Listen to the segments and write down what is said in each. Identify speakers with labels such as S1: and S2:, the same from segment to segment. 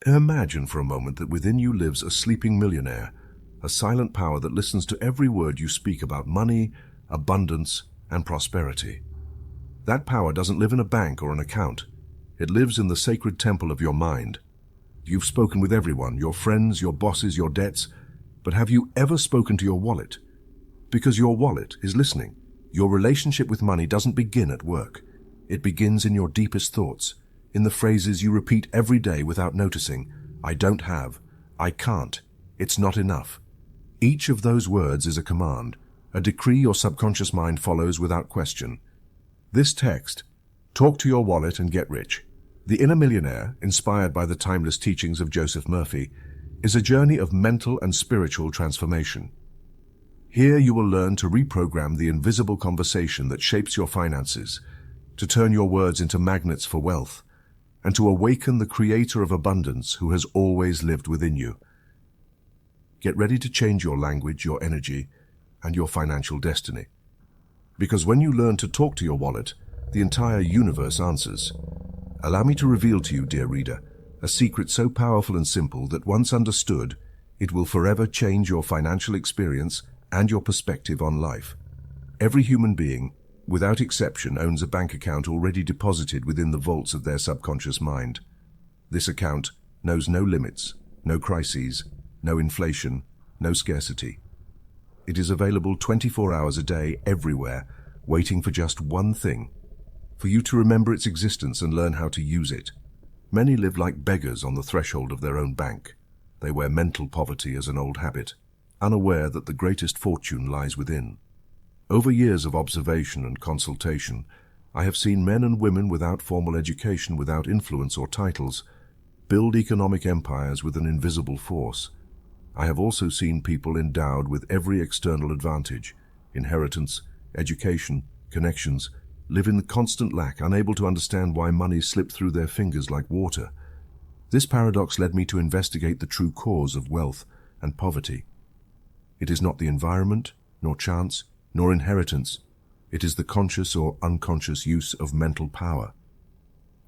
S1: Imagine for a moment that within you lives a sleeping millionaire, a silent power that listens to every word you speak about money, abundance, and prosperity. That power doesn't live in a bank or an account. It lives in the sacred temple of your mind. You've spoken with everyone, your friends, your bosses, your debts, but have you ever spoken to your wallet? Because your wallet is listening. Your relationship with money doesn't begin at work. It begins in your deepest thoughts, in the phrases you repeat every day without noticing. I don't have. I can't. It's not enough. Each of those words is a command, a decree your subconscious mind follows without question. This text, Talk to Your Wallet and Get Rich, The Inner Millionaire, inspired by the timeless teachings of Joseph Murphy, is a journey of mental and spiritual transformation. Here you will learn to reprogram the invisible conversation that shapes your finances, to turn your words into magnets for wealth, and to awaken the creator of abundance who has always lived within you. Get ready to change your language, your energy, and your financial destiny. Because when you learn to talk to your wallet, the entire universe answers. Allow me to reveal to you, dear reader, a secret so powerful and simple that once understood, it will forever change your financial experience and your perspective on life. Every human being, without exception, owns a bank account already deposited within the vaults of their subconscious mind. This account knows no limits, no crises, no inflation, no scarcity. It is available 24 hours a day, everywhere, waiting for just one thing: for you to remember its existence and learn how to use it. Many live like beggars on the threshold of their own bank. They wear mental poverty as an old habit, unaware that the greatest fortune lies within. Over years of observation and consultation, I have seen men and women without formal education, without influence or titles, build economic empires with an invisible force. I have also seen people endowed with every external advantage, inheritance, education, connections, live in constant lack, unable to understand why money slipped through their fingers like water. This paradox led me to investigate the true cause of wealth and poverty. It is not the environment, nor chance, nor inheritance. It is the conscious or unconscious use of mental power.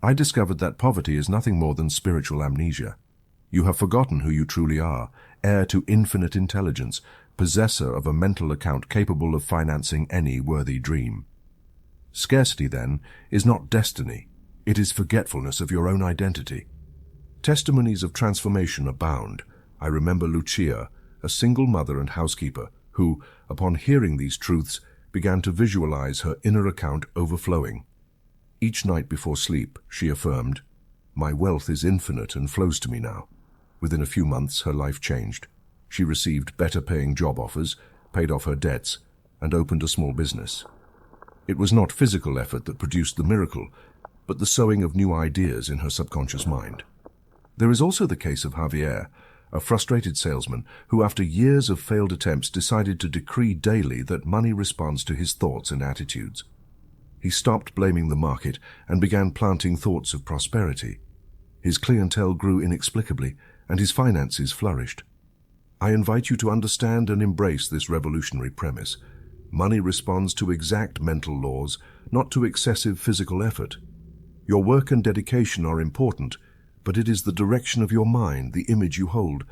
S1: I discovered that poverty is nothing more than spiritual amnesia. You have forgotten who you truly are, heir to infinite intelligence, possessor of a mental account capable of financing any worthy dream. Scarcity, then, is not destiny. It is forgetfulness of your own identity. Testimonies of transformation abound. I remember Lucia, a single mother and housekeeper, who, upon hearing these truths, began to visualize her inner account overflowing. Each night before sleep, she affirmed, "My wealth is infinite and flows to me now." Within a few months, her life changed. She received better-paying job offers, paid off her debts, and opened a small business. It was not physical effort that produced the miracle, but the sowing of new ideas in her subconscious mind. There is also the case of Javier, a frustrated salesman who, after years of failed attempts, decided to decree daily that money responds to his thoughts and attitudes. He stopped blaming the market and began planting thoughts of prosperity. His clientele grew inexplicably, and his finances flourished. I invite you to understand and embrace this revolutionary premise. Money responds to exact mental laws, not to excessive physical effort. Your work and dedication are important, but it is the direction of your mind, the image you hold,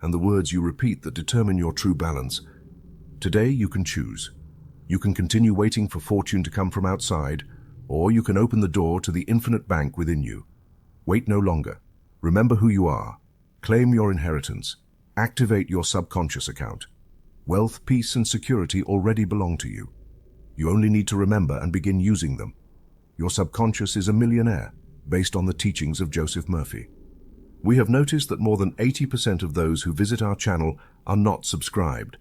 S1: and the words you repeat that determine your true balance. Today you can choose. You can continue waiting for fortune to come from outside, or you can open the door to the infinite bank within you. Wait no longer. Remember who you are. Claim your inheritance. Activate your subconscious account. Wealth, peace, and security already belong to you. You only need to remember and begin using them. Your subconscious is a millionaire, based on the teachings of Joseph Murphy. We have noticed that more than 80% of those who visit our channel are not subscribed.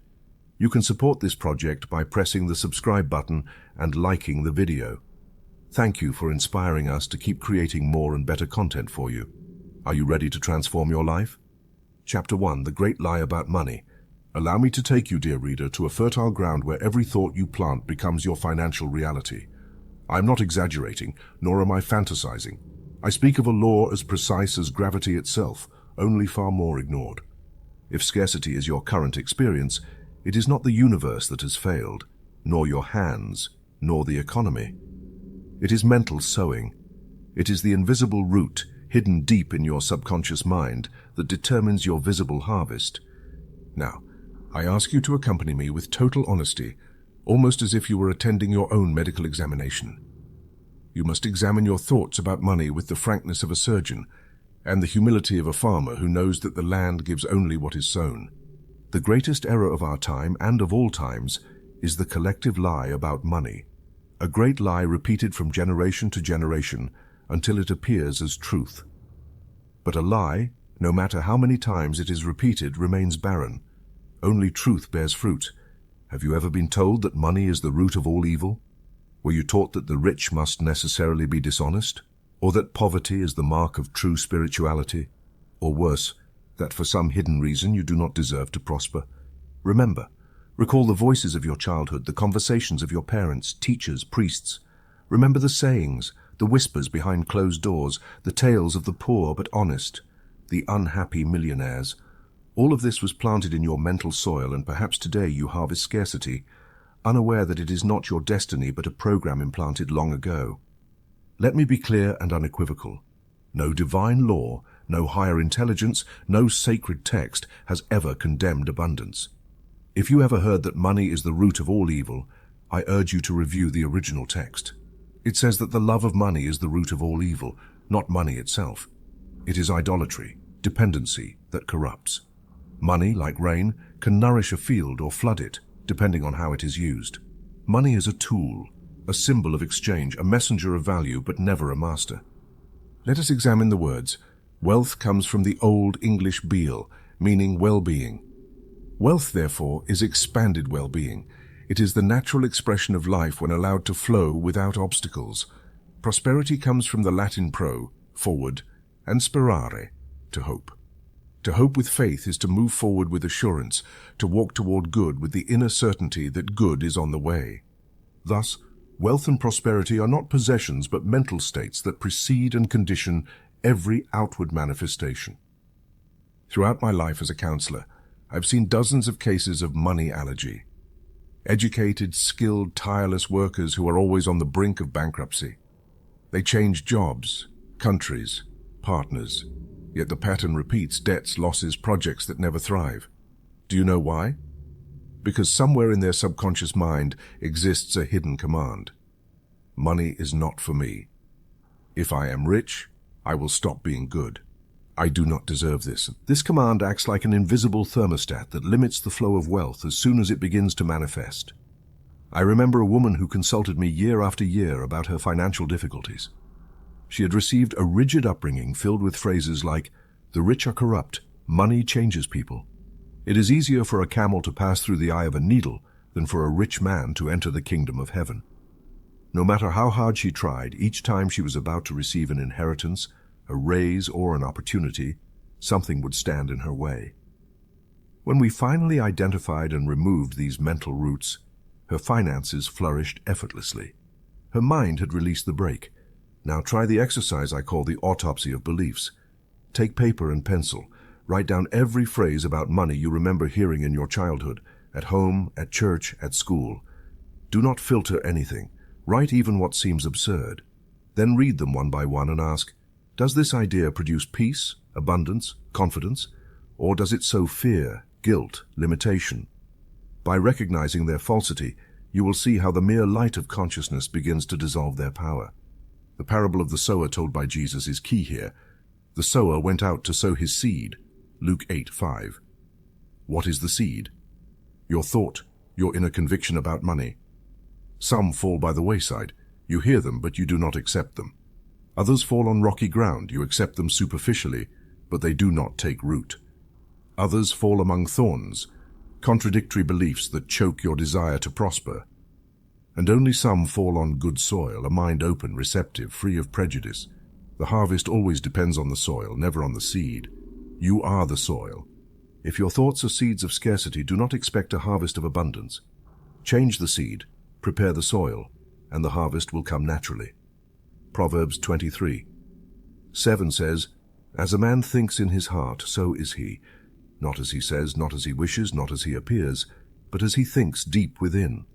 S1: You can support this project by pressing the subscribe button and liking the video. Thank you for inspiring us to keep creating more and better content for you. Are you ready to transform your life? Chapter 1, The Great Lie About Money. Allow me to take you, dear reader, to a fertile ground where every thought you plant becomes your financial reality. I am not exaggerating, nor am I fantasizing. I speak of a law as precise as gravity itself, only far more ignored. If scarcity is your current experience, it is not the universe that has failed, nor your hands, nor the economy. It is mental sowing. It is the invisible root hidden deep in your subconscious mind that determines your visible harvest. Now, I ask you to accompany me with total honesty, almost as if you were attending your own medical examination. You must examine your thoughts about money with the frankness of a surgeon and the humility of a farmer who knows that the land gives only what is sown. The greatest error of our time and of all times is the collective lie about money, a great lie repeated from generation to generation until it appears as truth. But a lie, no matter how many times it is repeated, remains barren. Only truth bears fruit. Have you ever been told that money is the root of all evil? Were you taught that the rich must necessarily be dishonest? Or that poverty is the mark of true spirituality? Or worse, that for some hidden reason you do not deserve to prosper? Recall the voices of your childhood, the conversations of your parents, teachers, priests. Remember the sayings, the whispers behind closed doors, the tales of the poor but honest, the unhappy millionaires. All of this was planted in your mental soil, and perhaps today you harvest scarcity, unaware that it is not your destiny but a program implanted long ago. Let me be clear and unequivocal. No divine law, no higher intelligence, no sacred text has ever condemned abundance. If you ever heard that money is the root of all evil, I urge you to review the original text. It says that the love of money is the root of all evil, not money itself. It is idolatry, dependency, that corrupts. Money, like rain, can nourish a field or flood it, depending on how it is used. Money is a tool, a symbol of exchange, a messenger of value, but never a master. Let us examine the words. Wealth comes from the Old English beal, meaning well-being. Wealth, therefore, is expanded well-being. It is the natural expression of life when allowed to flow without obstacles. Prosperity comes from the Latin pro, forward, and sperare, to hope. To hope with faith is to move forward with assurance, to walk toward good with the inner certainty that good is on the way. Thus, wealth and prosperity are not possessions but mental states that precede and condition every outward manifestation. Throughout my life as a counselor, I've seen dozens of cases of money allergy. Educated, skilled, tireless workers who are always on the brink of bankruptcy. They change jobs, countries, partners, yet the pattern repeats: debts, losses, projects that never thrive. Do you know why? Because somewhere in their subconscious mind exists a hidden command. Money is not for me. If I am rich, I will stop being good. I do not deserve this. This command acts like an invisible thermostat that limits the flow of wealth as soon as it begins to manifest. I remember a woman who consulted me year after year about her financial difficulties. She had received a rigid upbringing filled with phrases like, "The rich are corrupt, money changes people. It is easier for a camel to pass through the eye of a needle than for a rich man to enter the kingdom of heaven." No matter how hard she tried, each time she was about to receive an inheritance, a raise, or an opportunity, something would stand in her way. When we finally identified and removed these mental roots, her finances flourished effortlessly. Her mind had released the brake. Now try the exercise I call the autopsy of beliefs. Take paper and pencil. Write down every phrase about money you remember hearing in your childhood, at home, at church, at school. Do not filter anything. Write even what seems absurd. Then read them one by one and ask, does this idea produce peace, abundance, confidence, or does it sow fear, guilt, limitation? By recognizing their falsity, you will see how the mere light of consciousness begins to dissolve their power. The parable of the sower told by Jesus is key here. The sower went out to sow his seed, Luke 8:5. What is the seed? Your thought, your inner conviction about money. Some fall by the wayside. You hear them, but you do not accept them. Others fall on rocky ground. You accept them superficially, but they do not take root. Others fall among thorns, contradictory beliefs that choke your desire to prosper. And only some fall on good soil, a mind open, receptive, free of prejudice. The harvest always depends on the soil, never on the seed. You are the soil. If your thoughts are seeds of scarcity, do not expect a harvest of abundance. Change the seed, prepare the soil, and the harvest will come naturally. Proverbs 23:7 says, "As a man thinks in his heart, so is he. Not as he says, not as he wishes, not as he appears, but as he thinks deep within."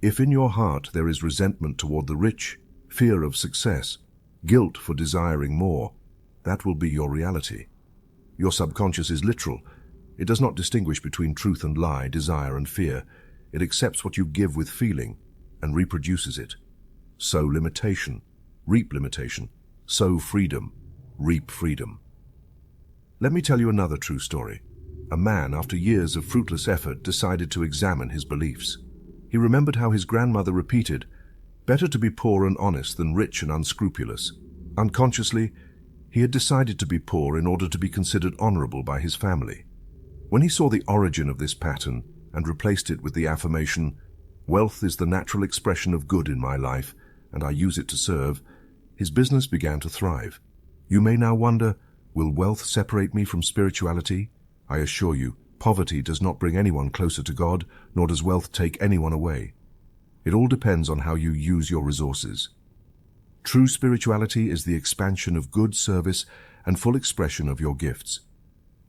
S1: If in your heart there is resentment toward the rich, fear of success, guilt for desiring more, that will be your reality. Your subconscious is literal. It does not distinguish between truth and lie, desire and fear. It accepts what you give with feeling and reproduces it. Sow limitation, reap limitation. Sow freedom, reap freedom. Let me tell you another true story. A man, after years of fruitless effort, decided to examine his beliefs. He remembered how his grandmother repeated, "Better to be poor and honest than rich and unscrupulous." Unconsciously, he had decided to be poor in order to be considered honorable by his family. When he saw the origin of this pattern and replaced it with the affirmation, "Wealth is the natural expression of good in my life, and I use it to serve," his business began to thrive. You may now wonder, will wealth separate me from spirituality? I assure you, poverty does not bring anyone closer to God, nor does wealth take anyone away. It all depends on how you use your resources. True spirituality is the expansion of good service and full expression of your gifts.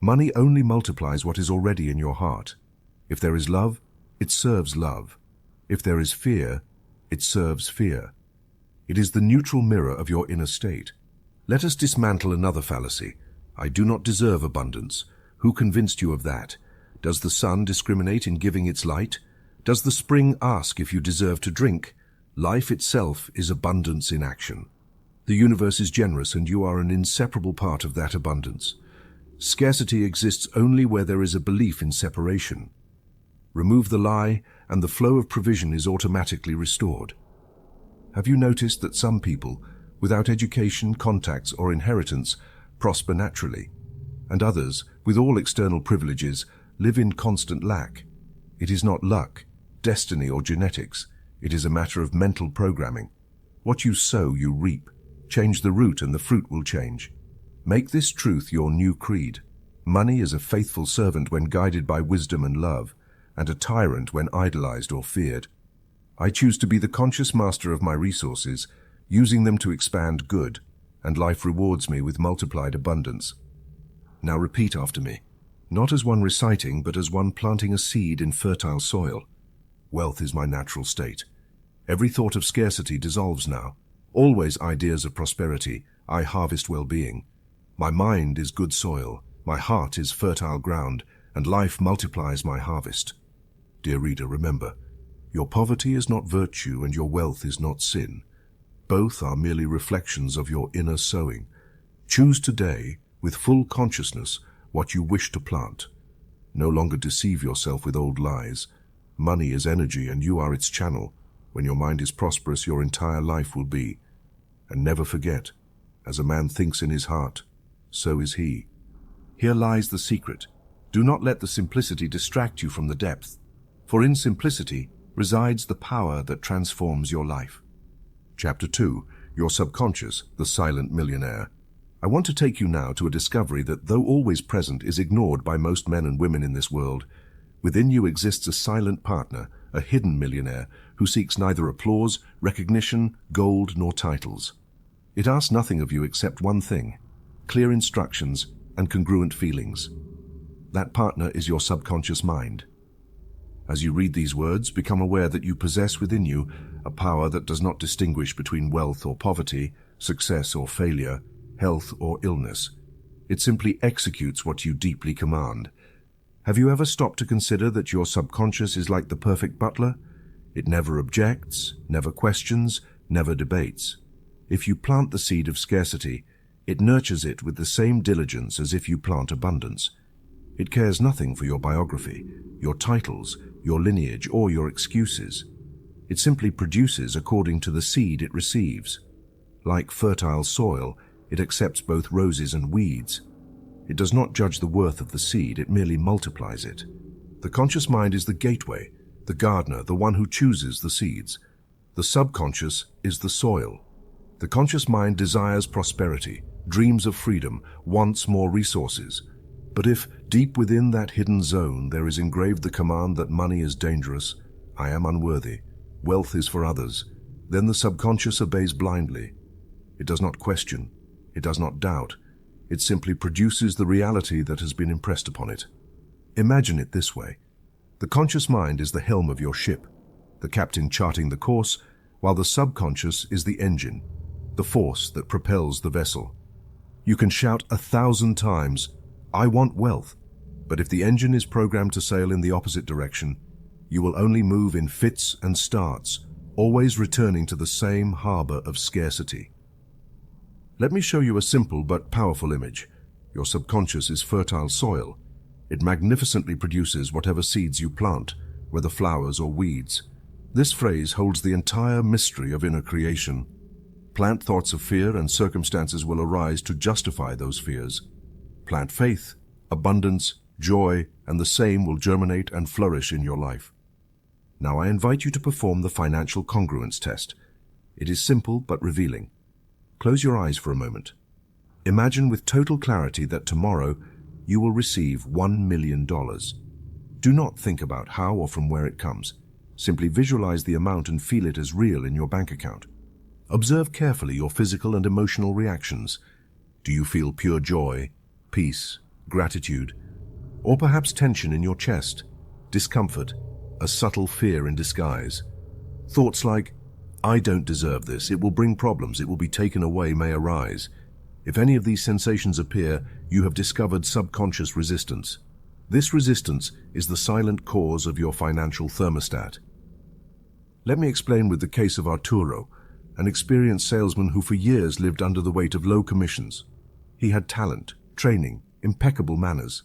S1: Money only multiplies what is already in your heart. If there is love, it serves love. If there is fear, it serves fear. It is the neutral mirror of your inner state. Let us dismantle another fallacy. I do not deserve abundance. Who convinced you of that? Does the sun discriminate in giving its light? Does the spring ask if you deserve to drink? Life itself is abundance in action. The universe is generous and you are an inseparable part of that abundance. Scarcity exists only where there is a belief in separation. Remove the lie and the flow of provision is automatically restored. Have you noticed that some people, without education, contacts, or inheritance, prosper naturally, and others, with all external privileges, live in constant lack? It is not luck, destiny, or genetics. It is a matter of mental programming. What you sow, you reap. Change the root and the fruit will change. Make this truth your new creed. Money is a faithful servant when guided by wisdom and love, and a tyrant when idolized or feared. I choose to be the conscious master of my resources, using them to expand good, and life rewards me with multiplied abundance. Now repeat after me, not as one reciting, but as one planting a seed in fertile soil. Wealth is my natural state. Every thought of scarcity dissolves now. Always ideas of prosperity. I harvest well-being. My mind is good soil. My heart is fertile ground, and life multiplies my harvest. Dear reader, remember, your poverty is not virtue and your wealth is not sin. Both are merely reflections of your inner sowing. Choose today, with full consciousness, what you wish to plant. No longer deceive yourself with old lies. Money is energy and you are its channel. When your mind is prosperous, your entire life will be. And never forget, as a man thinks in his heart, so is he. Here lies the secret. Do not let the simplicity distract you from the depth, for in simplicity resides the power that transforms your life. Chapter 2. Your Subconscious, the Silent Millionaire. I want to take you now to a discovery that, though always present, is ignored by most men and women in this world. Within you exists a silent partner, a hidden millionaire, who seeks neither applause, recognition, gold, nor titles. It asks nothing of you except one thing: clear instructions and congruent feelings. That partner is your subconscious mind. As you read these words, become aware that you possess within you a power that does not distinguish between wealth or poverty, success or failure, health or illness. It simply executes what you deeply command. Have you ever stopped to consider that your subconscious is like the perfect butler? It never objects, never questions, never debates. If you plant the seed of scarcity, it nurtures it with the same diligence as if you plant abundance. It cares nothing for your biography, your titles, your lineage, or your excuses. It simply produces according to the seed it receives. Like fertile soil, it accepts both roses and weeds. It does not judge the worth of the seed, it merely multiplies it. The conscious mind is the gateway, the gardener, the one who chooses the seeds. The subconscious is the soil. The conscious mind desires prosperity, dreams of freedom, wants more resources. But if, deep within that hidden zone, there is engraved the command that money is dangerous, I am unworthy, wealth is for others, then the subconscious obeys blindly. It does not question, it does not doubt, it simply produces the reality that has been impressed upon it. Imagine it this way. The conscious mind is the helm of your ship, the captain charting the course, while the subconscious is the engine, the force that propels the vessel. You can shout 1,000 times, "I want wealth," but if the engine is programmed to sail in the opposite direction, you will only move in fits and starts, always returning to the same harbor of scarcity. Let me show you a simple but powerful image. Your subconscious is fertile soil. It magnificently produces whatever seeds you plant, whether flowers or weeds. This phrase holds the entire mystery of inner creation. Plant thoughts of fear and circumstances will arise to justify those fears. Plant faith, abundance, joy, and the same will germinate and flourish in your life. Now I invite you to perform the financial congruence test. It is simple but revealing. Close your eyes for a moment. Imagine with total clarity that tomorrow you will receive $1 million. Do not think about how or from where it comes. Simply visualize the amount and feel it as real in your bank account. Observe carefully your physical and emotional reactions. Do you feel pure joy, peace, gratitude, or perhaps tension in your chest, discomfort, a subtle fear in disguise? Thoughts like, "I don't deserve this, it will bring problems, it will be taken away," may arise. If any of these sensations appear, you have discovered subconscious resistance. This resistance is the silent cause of your financial thermostat. Let me explain with the case of Arturo, an experienced salesman who for years lived under the weight of low commissions. He had talent, training, impeccable manners,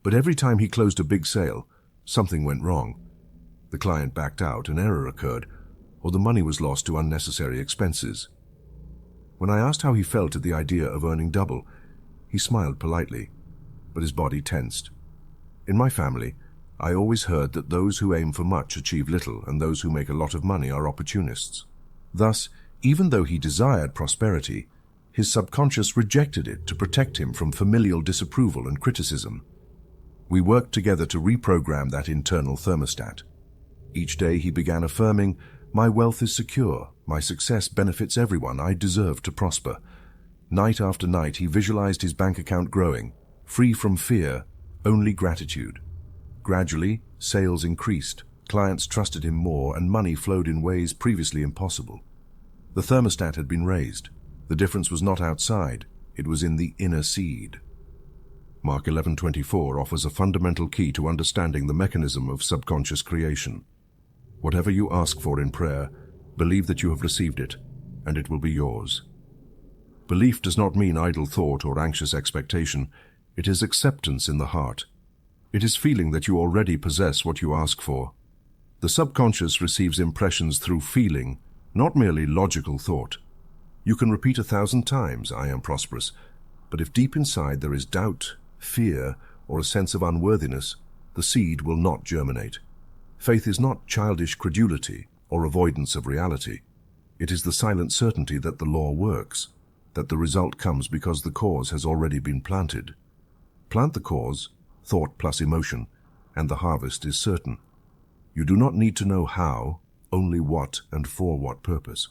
S1: but every time he closed a big sale, something went wrong. The client backed out, an error occurred, or the money was lost to unnecessary expenses. When I asked how he felt at the idea of earning double, he smiled politely, but his body tensed. In my family, I always heard that those who aim for much achieve little, and those who make a lot of money are opportunists. Thus, even though he desired prosperity, his subconscious rejected it to protect him from familial disapproval and criticism. We worked together to reprogram that internal thermostat. Each day he began affirming, "My wealth is secure, my success benefits everyone, I deserve to prosper." Night after night he visualized his bank account growing, free from fear, only gratitude. Gradually, sales increased, clients trusted him more, and money flowed in ways previously impossible. The thermostat had been raised. The difference was not outside, it was in the inner seed. Mark 11:24 offers a fundamental key to understanding the mechanism of subconscious creation. Whatever you ask for in prayer, believe that you have received it, and it will be yours. Belief does not mean idle thought or anxious expectation. It is acceptance in the heart. It is feeling that you already possess what you ask for. The subconscious receives impressions through feeling, not merely logical thought. You can repeat 1,000 times, "I am prosperous," but if deep inside there is doubt, fear, or a sense of unworthiness, the seed will not germinate. Faith is not childish credulity or avoidance of reality. It is the silent certainty that the law works, that the result comes because the cause has already been planted. Plant the cause, thought plus emotion, and the harvest is certain. You do not need to know how, only what and for what purpose.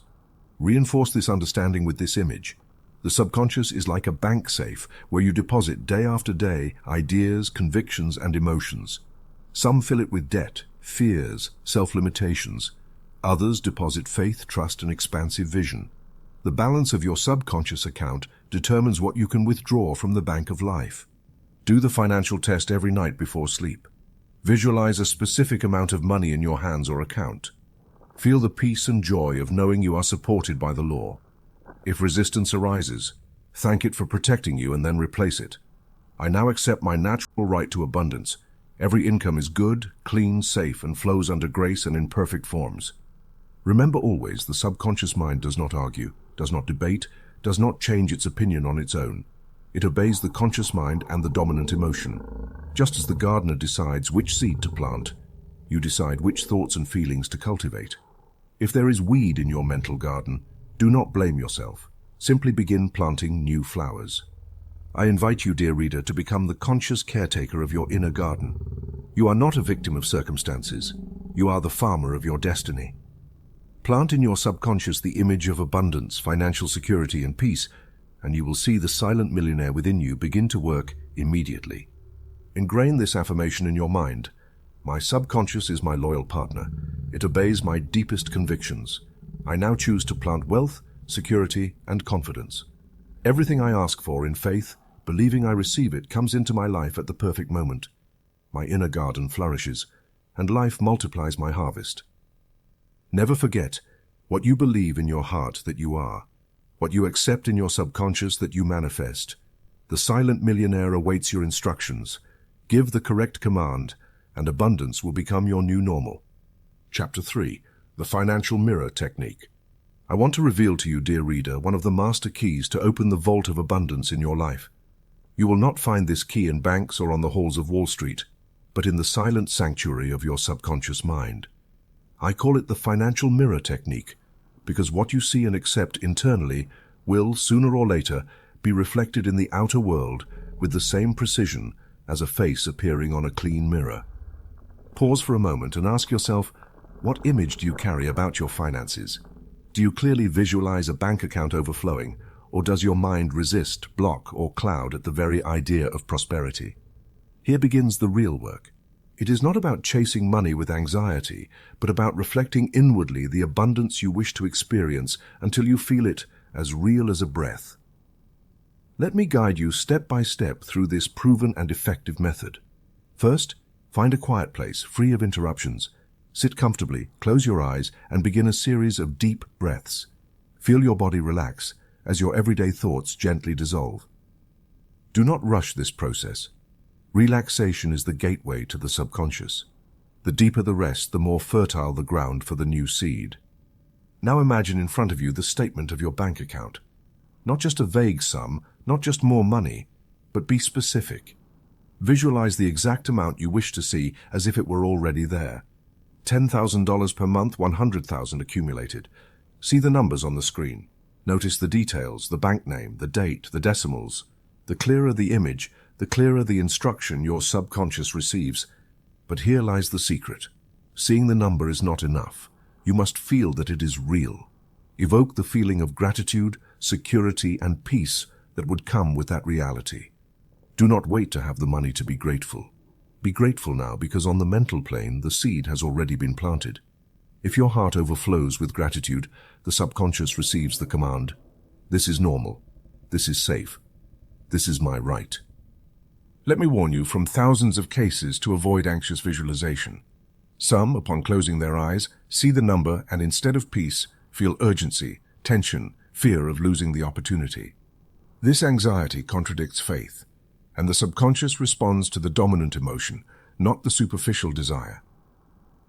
S1: Reinforce this understanding with this image. The subconscious is like a bank safe where you deposit day after day ideas, convictions, and emotions. Some fill it with debt, fears, self-limitations. Others deposit faith, trust, and expansive vision. The balance of your subconscious account determines what you can withdraw from the bank of life. Do the financial test every night before sleep. Visualize a specific amount of money in your hands or account. Feel the peace and joy of knowing you are supported by the law. If resistance arises, thank it for protecting you and then replace it. I now accept my natural right to abundance. Every income is good, clean, safe, and flows under grace and in perfect forms. Remember always, the subconscious mind does not argue, does not debate, does not change its opinion on its own. It obeys the conscious mind and the dominant emotion. Just as the gardener decides which seed to plant, you decide which thoughts and feelings to cultivate. If there is weed in your mental garden, do not blame yourself. Simply begin planting new flowers. I invite you, dear reader, to become the conscious caretaker of your inner garden. You are not a victim of circumstances. You are the farmer of your destiny. Plant in your subconscious the image of abundance, financial security, and peace, and you will see the silent millionaire within you begin to work immediately. Ingrain this affirmation in your mind. My subconscious is my loyal partner. It obeys my deepest convictions. I now choose to plant wealth, security, and confidence. Everything I ask for in faith, believing I receive it, comes into my life at the perfect moment. My inner garden flourishes, and life multiplies my harvest. Never forget what you believe in your heart that you are, what you accept in your subconscious that you manifest. The silent millionaire awaits your instructions. Give the correct command, and abundance will become your new normal. Chapter 3. The Financial Mirror Technique. I want to reveal to you, dear reader, one of the master keys to open the vault of abundance in your life. You will not find this key in banks or on the halls of Wall Street, but in the silent sanctuary of your subconscious mind. I call it the Financial Mirror Technique, because what you see and accept internally will, sooner or later, be reflected in the outer world with the same precision as a face appearing on a clean mirror. Pause for a moment and ask yourself, what image do you carry about your finances? Do you clearly visualize a bank account overflowing, or does your mind resist, block, or cloud at the very idea of prosperity? Here begins the real work. It is not about chasing money with anxiety, but about reflecting inwardly the abundance you wish to experience until you feel it as real as a breath. Let me guide you step by step through this proven and effective method. First, find a quiet place, free of interruptions. Sit comfortably, close your eyes, and begin a series of deep breaths. Feel your body relax as your everyday thoughts gently dissolve. Do not rush this process. Relaxation is the gateway to the subconscious. The deeper the rest, the more fertile the ground for the new seed. Now imagine in front of you the statement of your bank account. Not just a vague sum, not just more money, but be specific. Visualize the exact amount you wish to see as if it were already there. $10,000 per month, $100,000 accumulated. See the numbers on the screen. Notice the details, the bank name, the date, the decimals. The clearer the image, the clearer the instruction your subconscious receives. But here lies the secret. Seeing the number is not enough. You must feel that it is real. Evoke the feeling of gratitude, security, and peace that would come with that reality. Do not wait to have the money to be grateful. Be grateful now, because on the mental plane, the seed has already been planted. If your heart overflows with gratitude, the subconscious receives the command, "This is normal. This is safe. This is my right." Let me warn you from thousands of cases to avoid anxious visualization. Some, upon closing their eyes, see the number and instead of peace, feel urgency, tension, fear of losing the opportunity. This anxiety contradicts faith, and the subconscious responds to the dominant emotion, not the superficial desire.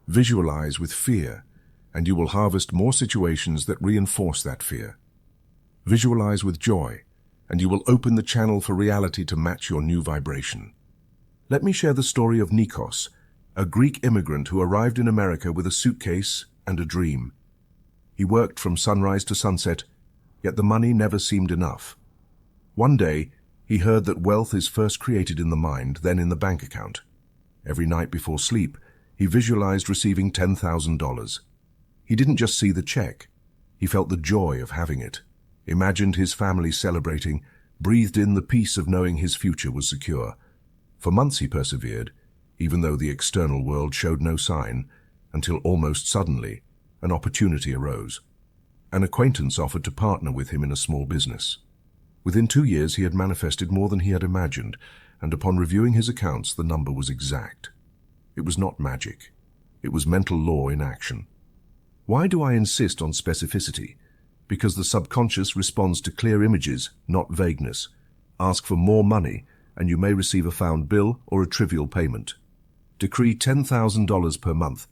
S1: Visualize with fear, and you will harvest more situations that reinforce that fear. Visualize with joy, and you will open the channel for reality to match your new vibration. Let me share the story of Nikos, a Greek immigrant who arrived in America with a suitcase and a dream. He worked from sunrise to sunset, yet the money never seemed enough. One day, he heard that wealth is first created in the mind, then in the bank account. Every night before sleep, he visualized receiving $10,000. He didn't just see the check. He felt the joy of having it, imagined his family celebrating, breathed in the peace of knowing his future was secure. For months he persevered, even though the external world showed no sign, until almost suddenly, an opportunity arose. An acquaintance offered to partner with him in a small business. Within 2 years, he had manifested more than he had imagined, and upon reviewing his accounts, the number was exact. It was not magic. It was mental law in action. Why do I insist on specificity? Because the subconscious responds to clear images, not vagueness. Ask for more money, and you may receive a found bill or a trivial payment. Decree $10,000 per month,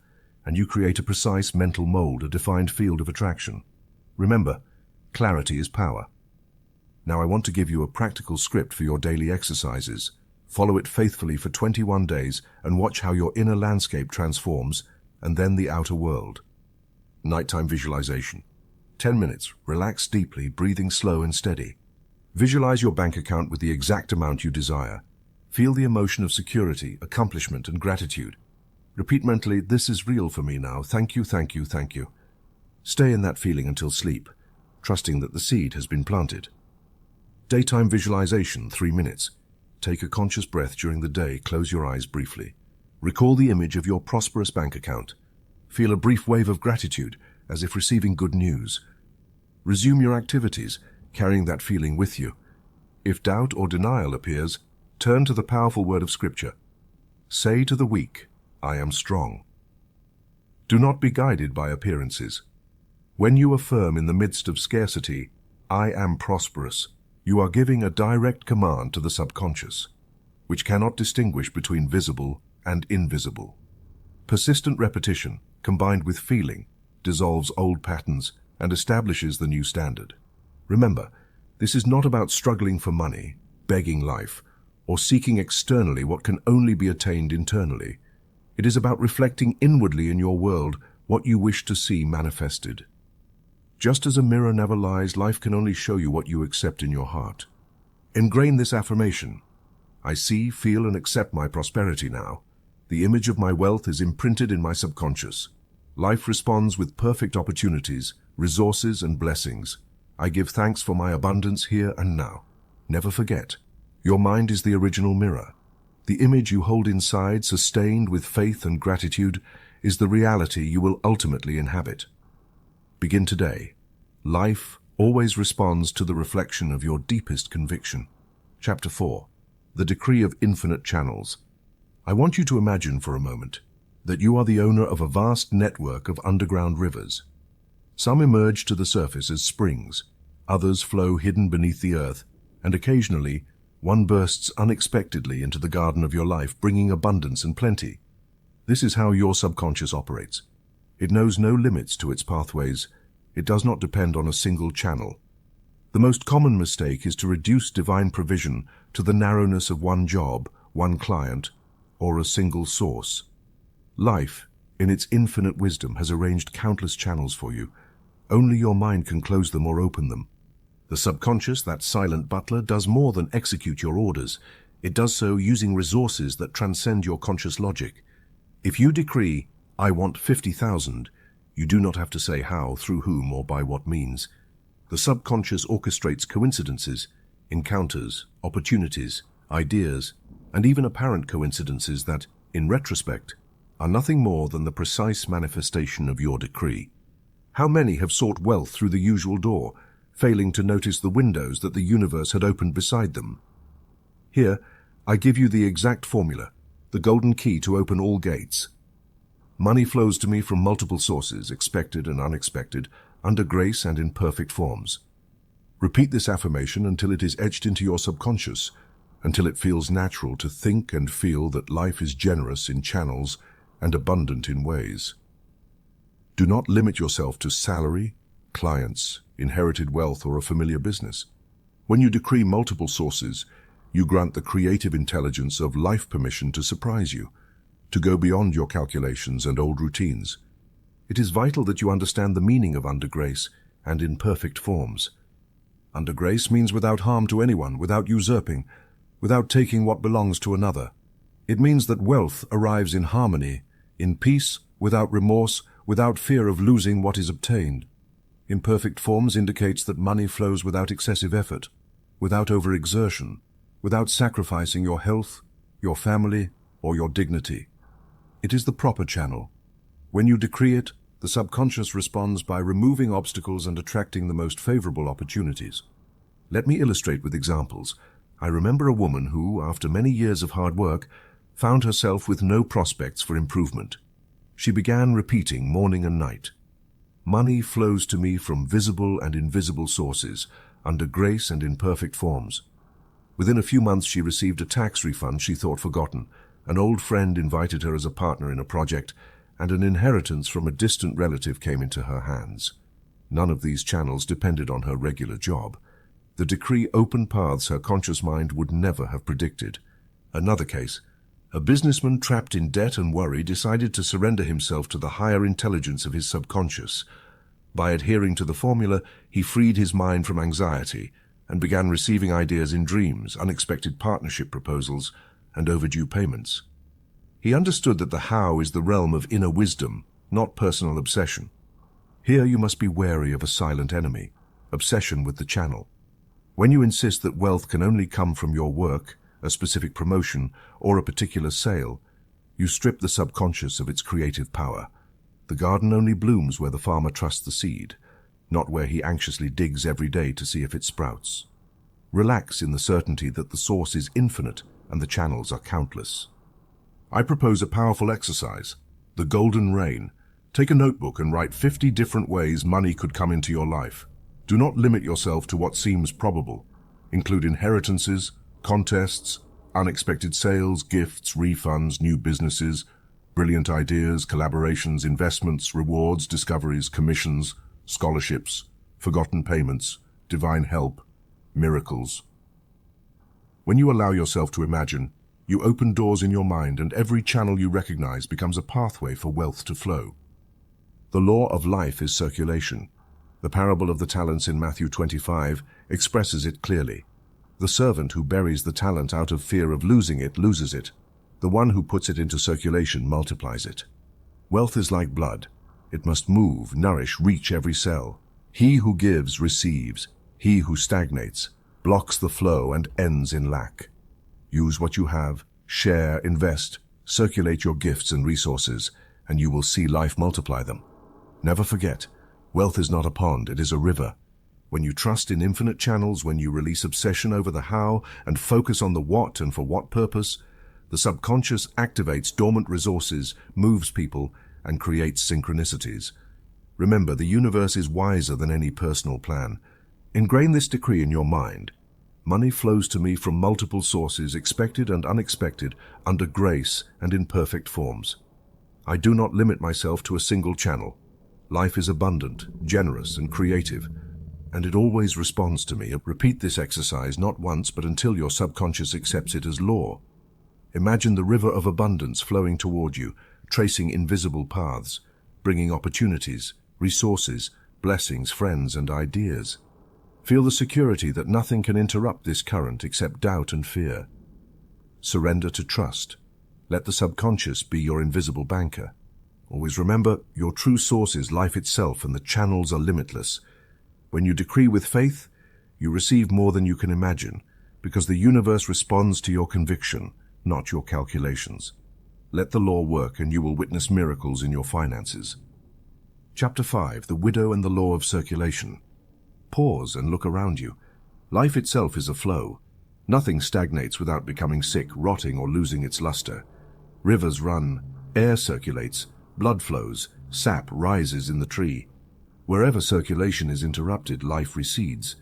S1: and you create a precise mental mold, a defined field of attraction. Remember, clarity is power. Now I want to give you a practical script for your daily exercises. Follow it faithfully for 21 days and watch how your inner landscape transforms, and then the outer world. Nighttime visualization. 10 minutes. Relax deeply, breathing slow and steady. Visualize your bank account with the exact amount you desire. Feel the emotion of security, accomplishment, and gratitude. Repeat mentally, "This is real for me now. Thank you, thank you, thank you." Stay in that feeling until sleep, trusting that the seed has been planted. Daytime visualization, 3 minutes. Take a conscious breath during the day, close your eyes briefly. Recall the image of your prosperous bank account. Feel a brief wave of gratitude, as if receiving good news. Resume your activities, carrying that feeling with you. If doubt or denial appears, turn to the powerful word of Scripture. Say to the weak, I am strong. Do not be guided by appearances. When you affirm in the midst of scarcity, I am prosperous, you are giving a direct command to the subconscious, which cannot distinguish between visible and invisible. Persistent repetition, combined with feeling, dissolves old patterns and establishes the new standard. Remember, this is not about struggling for money, begging life, or seeking externally what can only be attained internally. It is about reflecting inwardly in your world what you wish to see manifested. Just as a mirror never lies, life can only show you what you accept in your heart. Ingrain this affirmation. I see, feel, and accept my prosperity now. The image of my wealth is imprinted in my subconscious. Life responds with perfect opportunities, resources, and blessings. I give thanks for my abundance here and now. Never forget, your mind is the original mirror. The image you hold inside, sustained with faith and gratitude, is the reality you will ultimately inhabit. Begin today. Life always responds to the reflection of your deepest conviction. Chapter 4. The Decree of Infinite Channels. I want you to imagine for a moment that you are the owner of a vast network of underground rivers. Some emerge to the surface as springs, others flow hidden beneath the earth, and occasionally one bursts unexpectedly into the garden of your life, bringing abundance and plenty. This is how your subconscious operates. It knows no limits to its pathways. It does not depend on a single channel. The most common mistake is to reduce divine provision to the narrowness of one job, one client, or a single source. Life, in its infinite wisdom, has arranged countless channels for you. Only your mind can close them or open them. The subconscious, that silent butler, does more than execute your orders. It does so using resources that transcend your conscious logic. If you decree, I want 50,000, you do not have to say how, through whom, or by what means. The subconscious orchestrates coincidences, encounters, opportunities, ideas, and even apparent coincidences that, in retrospect, are nothing more than the precise manifestation of your decree. How many have sought wealth through the usual door, failing to notice the windows that the universe had opened beside them? Here, I give you the exact formula, the golden key to open all gates. Money flows to me from multiple sources, expected and unexpected, under grace and in perfect forms. Repeat this affirmation until it is etched into your subconscious, until it feels natural to think and feel that life is generous in channels and abundant in ways. Do not limit yourself to salary, clients, inherited wealth, or a familiar business. When you decree multiple sources, you grant the creative intelligence of life permission to surprise you, to go beyond your calculations and old routines. It is vital that you understand the meaning of under grace and in perfect forms. Under grace means without harm to anyone, without usurping, without taking what belongs to another. It means that wealth arrives in harmony, in peace, without remorse, without fear of losing what is obtained. Imperfect forms indicates that money flows without excessive effort, without overexertion, without sacrificing your health, your family, or your dignity. It is the proper channel. When you decree it, the subconscious responds by removing obstacles and attracting the most favorable opportunities. Let me illustrate with examples. I remember a woman who, after many years of hard work, found herself with no prospects for improvement. She began repeating morning and night, money flows to me from visible and invisible sources, under grace and in perfect forms. Within a few months she received a tax refund she thought forgotten. An old friend invited her as a partner in a project, and an inheritance from a distant relative came into her hands. None of these channels depended on her regular job. The decree opened paths her conscious mind would never have predicted. Another case. A businessman trapped in debt and worry decided to surrender himself to the higher intelligence of his subconscious. By adhering to the formula, he freed his mind from anxiety and began receiving ideas in dreams, unexpected partnership proposals, and overdue payments. He understood that the how is the realm of inner wisdom, not personal obsession. Here you must be wary of a silent enemy, obsession with the channel. When you insist that wealth can only come from your work, a specific promotion, or a particular sale, you strip the subconscious of its creative power. The garden only blooms where the farmer trusts the seed. not where he anxiously digs every day to see if it sprouts. Relax in the certainty that the source is infinite and the channels are countless. I propose a powerful exercise, the golden rain. Take a notebook and write 50 different ways money could come into your life. Do not limit yourself to what seems probable. Include inheritances, contests, unexpected sales, gifts, refunds, new businesses, brilliant ideas, collaborations, investments, rewards, discoveries, commissions, scholarships, forgotten payments, divine help, miracles. When you allow yourself to imagine, you open doors in your mind, and every channel you recognize becomes a pathway for wealth to flow. The law of life is circulation. The parable of the talents in Matthew 25 expresses it clearly. The servant who buries the talent out of fear of losing it loses it. The one who puts it into circulation multiplies it. Wealth is like blood. It must move, nourish, reach every cell. He who gives receives. He who stagnates blocks the flow and ends in lack. Use what you have, share, invest, circulate your gifts and resources, and you will see life multiply them. Never forget, wealth is not a pond, it is a river. When you trust in infinite channels, when you release obsession over the how and focus on the what and for what purpose, the subconscious activates dormant resources, moves people, and creates synchronicities. Remember, the universe is wiser than any personal plan. Ingrain this decree in your mind. Money flows to me from multiple sources, expected and unexpected, under grace and in perfect forms. I do not limit myself to a single channel. Life is abundant, generous, and creative, and it always responds to me. Repeat this exercise not once, but until your subconscious accepts it as law. Imagine the river of abundance flowing toward you, tracing invisible paths, bringing opportunities, resources, blessings, friends, and ideas. Feel the security that nothing can interrupt this current except doubt and fear. Surrender to trust. Let the subconscious be your invisible banker. Always remember, your true source is life itself, and the channels are limitless. When you decree with faith, you receive more than you can imagine, because the universe responds to your conviction, not your calculations. Let the law work, and you will witness miracles in your finances. Chapter 5. The Widow and the Law of Circulation. Pause and look around you. Life itself is a flow. Nothing stagnates without becoming sick, rotting, or losing its luster. Rivers run, air circulates, blood flows, sap rises in the tree. Wherever circulation is interrupted, life recedes.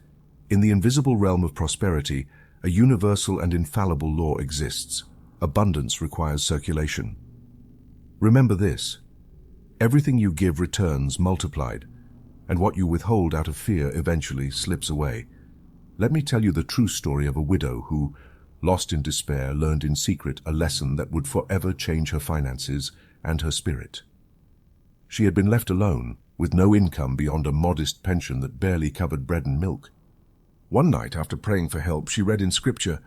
S1: In the invisible realm of prosperity, a universal and infallible law exists. Abundance requires circulation. Remember this: everything you give returns multiplied, and what you withhold out of fear eventually slips away. Let me tell you the true story of a widow who, lost in despair, learned in secret a lesson that would forever change her finances and her spirit. She had been left alone, with no income beyond a modest pension that barely covered bread and milk. One night, after praying for help, she read in Scripture,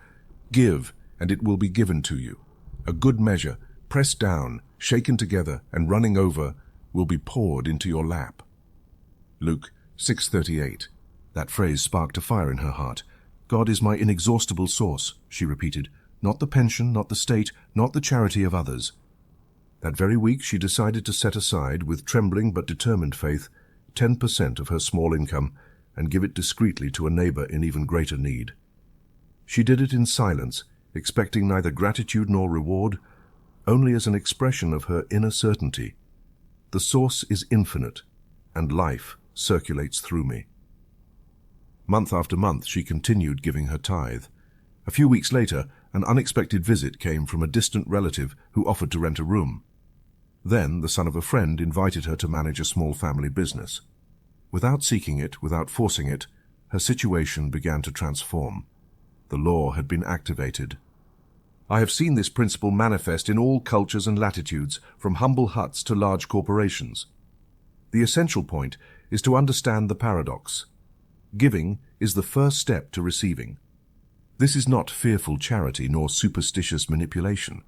S1: "Give, and it will be given to you. A good measure, pressed down, shaken together, and running over, will be poured into your lap." Luke 6:38. That phrase sparked a fire in her heart. "God is my inexhaustible source," she repeated. "Not the pension, not the state, not the charity of others." That very week she decided to set aside, with trembling but determined faith, 10% of her small income and give it discreetly to a neighbor in even greater need. She did it in silence, expecting neither gratitude nor reward, only as an expression of her inner certainty. The source is infinite, and life circulates through me. Month after month she continued giving her tithe. A few weeks later, an unexpected visit came from a distant relative who offered to rent a room. Then the son of a friend invited her to manage a small family business. Without seeking it, without forcing it, her situation began to transform. The law had been activated. I have seen this principle manifest in all cultures and latitudes, from humble huts to large corporations. The essential point is to understand the paradox. Giving is the first step to receiving. This is not fearful charity nor superstitious manipulation.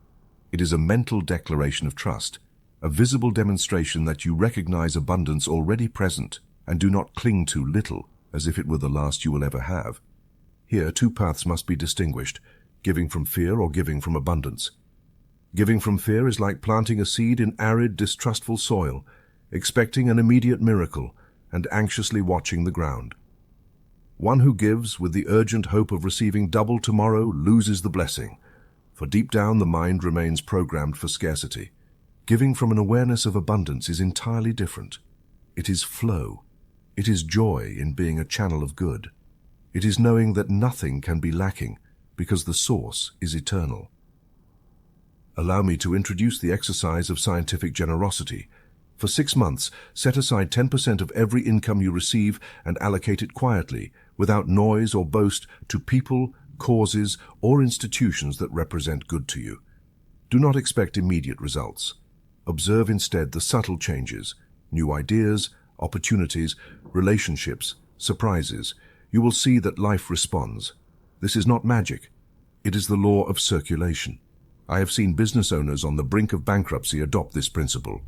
S1: It is a mental declaration of trust, a visible demonstration that you recognize abundance already present and do not cling to little as if it were the last you will ever have. Here, two paths must be distinguished: giving from fear or giving from abundance. Giving from fear is like planting a seed in arid, distrustful soil, expecting an immediate miracle, and anxiously watching the ground. One who gives with the urgent hope of receiving double tomorrow loses the blessing, for deep down the mind remains programmed for scarcity. Giving from an awareness of abundance is entirely different. It is flow. It is joy in being a channel of good. It is knowing that nothing can be lacking because the source is eternal. Allow me to introduce the exercise of scientific generosity. For 6 months, set aside 10% of every income you receive and allocate it quietly, without noise or boast, to people, causes, or institutions that represent good to you. Do not expect immediate results. Observe instead the subtle changes, new ideas, opportunities, relationships, surprises. You will see that life responds. This is not magic. It is the law of circulation. I have seen business owners on the brink of bankruptcy adopt this principle.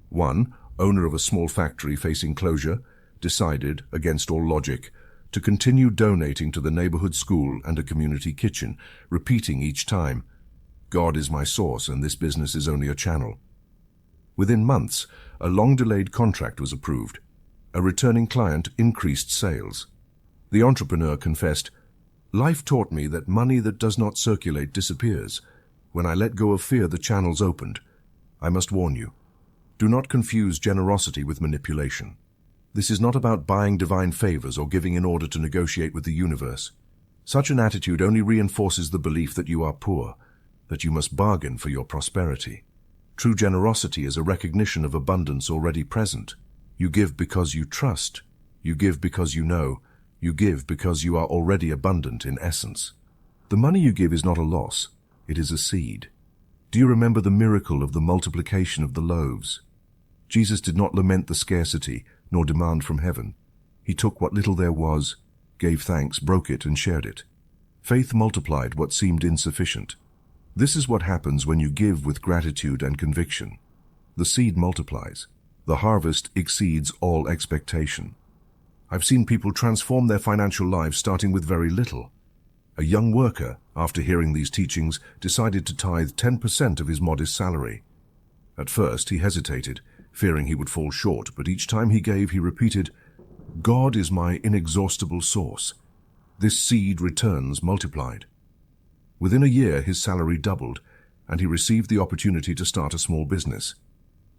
S1: One, owner of a small factory facing closure, decided, against all logic, to continue donating to the neighborhood school and a community kitchen, repeating each time, "God is my source and this business is only a channel." Within months, a long-delayed contract was approved. A returning client increased sales. The entrepreneur confessed, "Life taught me that money that does not circulate disappears. When I let go of fear, the channels opened. I must warn you, do not confuse generosity with manipulation. This is not about buying divine favors or giving in order to negotiate with the universe. Such an attitude only reinforces the belief that you are poor, that you must bargain for your prosperity. True generosity is a recognition of abundance already present. You give because you trust. You give because you know. You give because you are already abundant in essence. The money you give is not a loss. It is a seed. Do you remember the miracle of the multiplication of the loaves? Jesus did not lament the scarcity, nor demand from heaven. He took what little there was, gave thanks, broke it, and shared it. Faith multiplied what seemed insufficient. This is what happens when you give with gratitude and conviction. The seed multiplies. The harvest exceeds all expectation. I've seen people transform their financial lives starting with very little. A young worker, after hearing these teachings, decided to tithe 10% of his modest salary. At first, he hesitated, fearing he would fall short, but each time he gave, he repeated, "God is my inexhaustible source. This seed returns multiplied." Within a year, his salary doubled, and he received the opportunity to start a small business.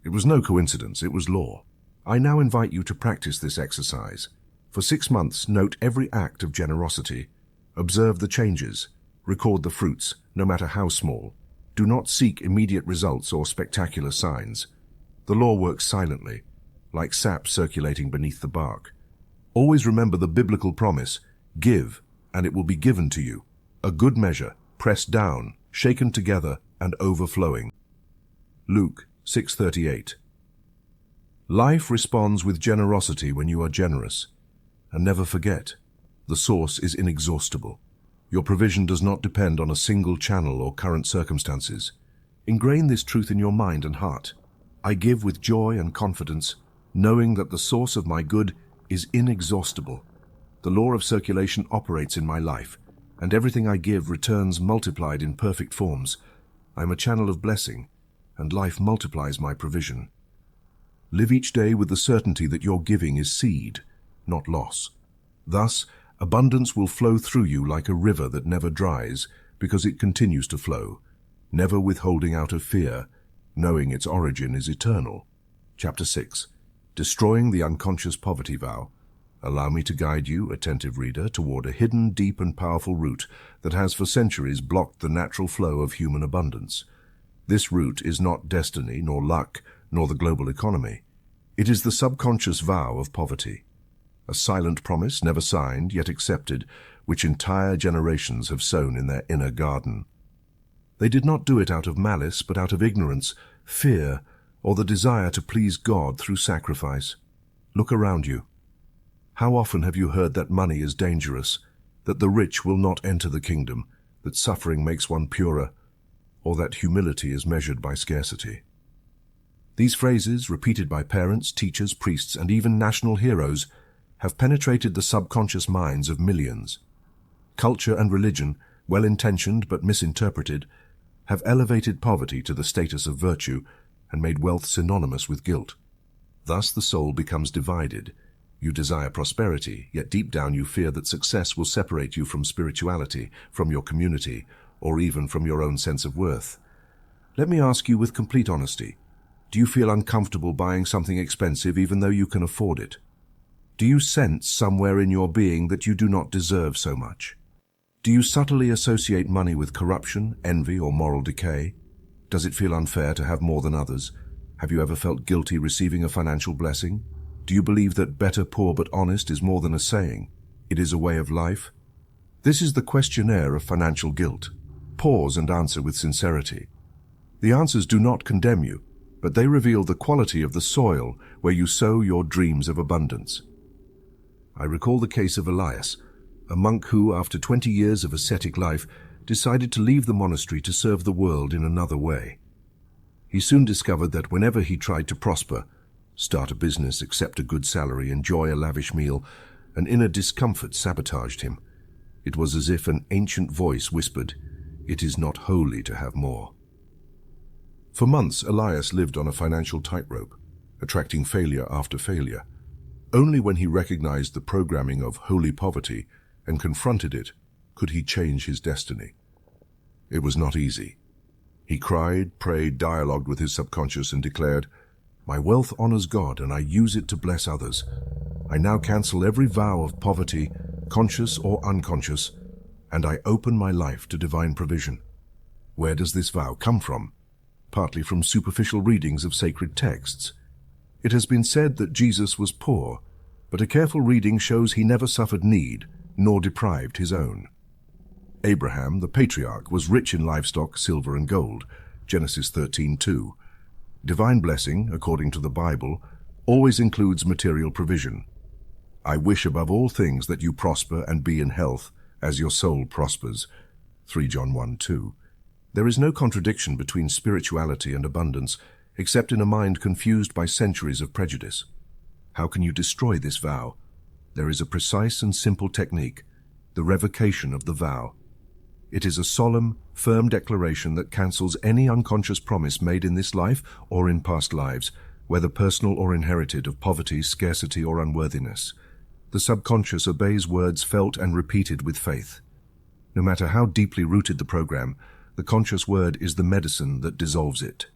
S1: It was no coincidence, it was law. I now invite you to practice this exercise. For 6 months, note every act of generosity. Observe the changes. Record the fruits, no matter how small. Do not seek immediate results or spectacular signs. The law works silently, like sap circulating beneath the bark. Always remember the biblical promise, "Give, and it will be given to you. A good measure, pressed down, shaken together, and overflowing." Luke 6:38. Life responds with generosity when you are generous. And never forget, the source is inexhaustible. Your provision does not depend on a single channel or current circumstances. Ingrain this truth in your mind and heart. I give with joy and confidence, knowing that the source of my good is inexhaustible. The law of circulation operates in my life, and everything I give returns multiplied in perfect forms. I am a channel of blessing, and life multiplies my provision. Live each day with the certainty that your giving is seed, not loss. Thus, abundance will flow through you like a river that never dries, because it continues to flow, never withholding out of fear, knowing its origin is eternal. Chapter 6. Destroying the Unconscious Poverty Vow. Allow me to guide you, attentive reader, toward a hidden, deep and powerful root that has for centuries blocked the natural flow of human abundance. This root is not destiny, nor luck, nor the global economy. It is the subconscious vow of poverty. A silent promise, never signed, yet accepted, which entire generations have sown in their inner garden. They did not do it out of malice, but out of ignorance, fear, or the desire to please God through sacrifice. Look around you. How often have you heard that money is dangerous, that the rich will not enter the kingdom, that suffering makes one purer, or that humility is measured by scarcity? These phrases, repeated by parents, teachers, priests, and even national heroes, have penetrated the subconscious minds of millions. Culture and religion, well-intentioned but misinterpreted, have elevated poverty to the status of virtue and made wealth synonymous with guilt. Thus the soul becomes divided, You desire prosperity, yet deep down you fear that success will separate you from spirituality, from your community, or even from your own sense of worth. Let me ask you with complete honesty, do you feel uncomfortable buying something expensive even though you can afford it? Do you sense somewhere in your being that you do not deserve so much? Do you subtly associate money with corruption, envy, or moral decay? Does it feel unfair to have more than others? Have you ever felt guilty receiving a financial blessing? Do you believe that better poor but honest is more than a saying? It is a way of life? This is the questionnaire of financial guilt. Pause and answer with sincerity. The answers do not condemn you, but they reveal the quality of the soil where you sow your dreams of abundance. I recall the case of Elias, a monk who, after 20 years of ascetic life, decided to leave the monastery to serve the world in another way. He soon discovered that whenever he tried to prosper, start a business, accept a good salary, enjoy a lavish meal, an inner discomfort sabotaged him. It was as if an ancient voice whispered, "It is not holy to have more." For months, Elias lived on a financial tightrope, attracting failure after failure. Only when he recognized the programming of holy poverty and confronted it could he change his destiny. It was not easy. He cried, prayed, dialogued with his subconscious and declared, "My wealth honors God and I use it to bless others. I now cancel every vow of poverty, conscious or unconscious, and I open my life to divine provision." Where does this vow come from? Partly from superficial readings of sacred texts. It has been said that Jesus was poor, but a careful reading shows he never suffered need, nor deprived his own. Abraham, the patriarch, was rich in livestock, silver and gold, Genesis 13:2. Divine blessing, according to the Bible, always includes material provision. "I wish above all things that you prosper and be in health, as your soul prospers," 3 John 1:2. There is no contradiction between spirituality and abundance, except in a mind confused by centuries of prejudice. How can you destroy this vow? There is a precise and simple technique, the revocation of the vow. It is a solemn, firm declaration that cancels any unconscious promise made in this life or in past lives, whether personal or inherited, of poverty, scarcity, or unworthiness. The subconscious obeys words felt and repeated with faith. No matter how deeply rooted the program, the conscious word is the medicine that dissolves it.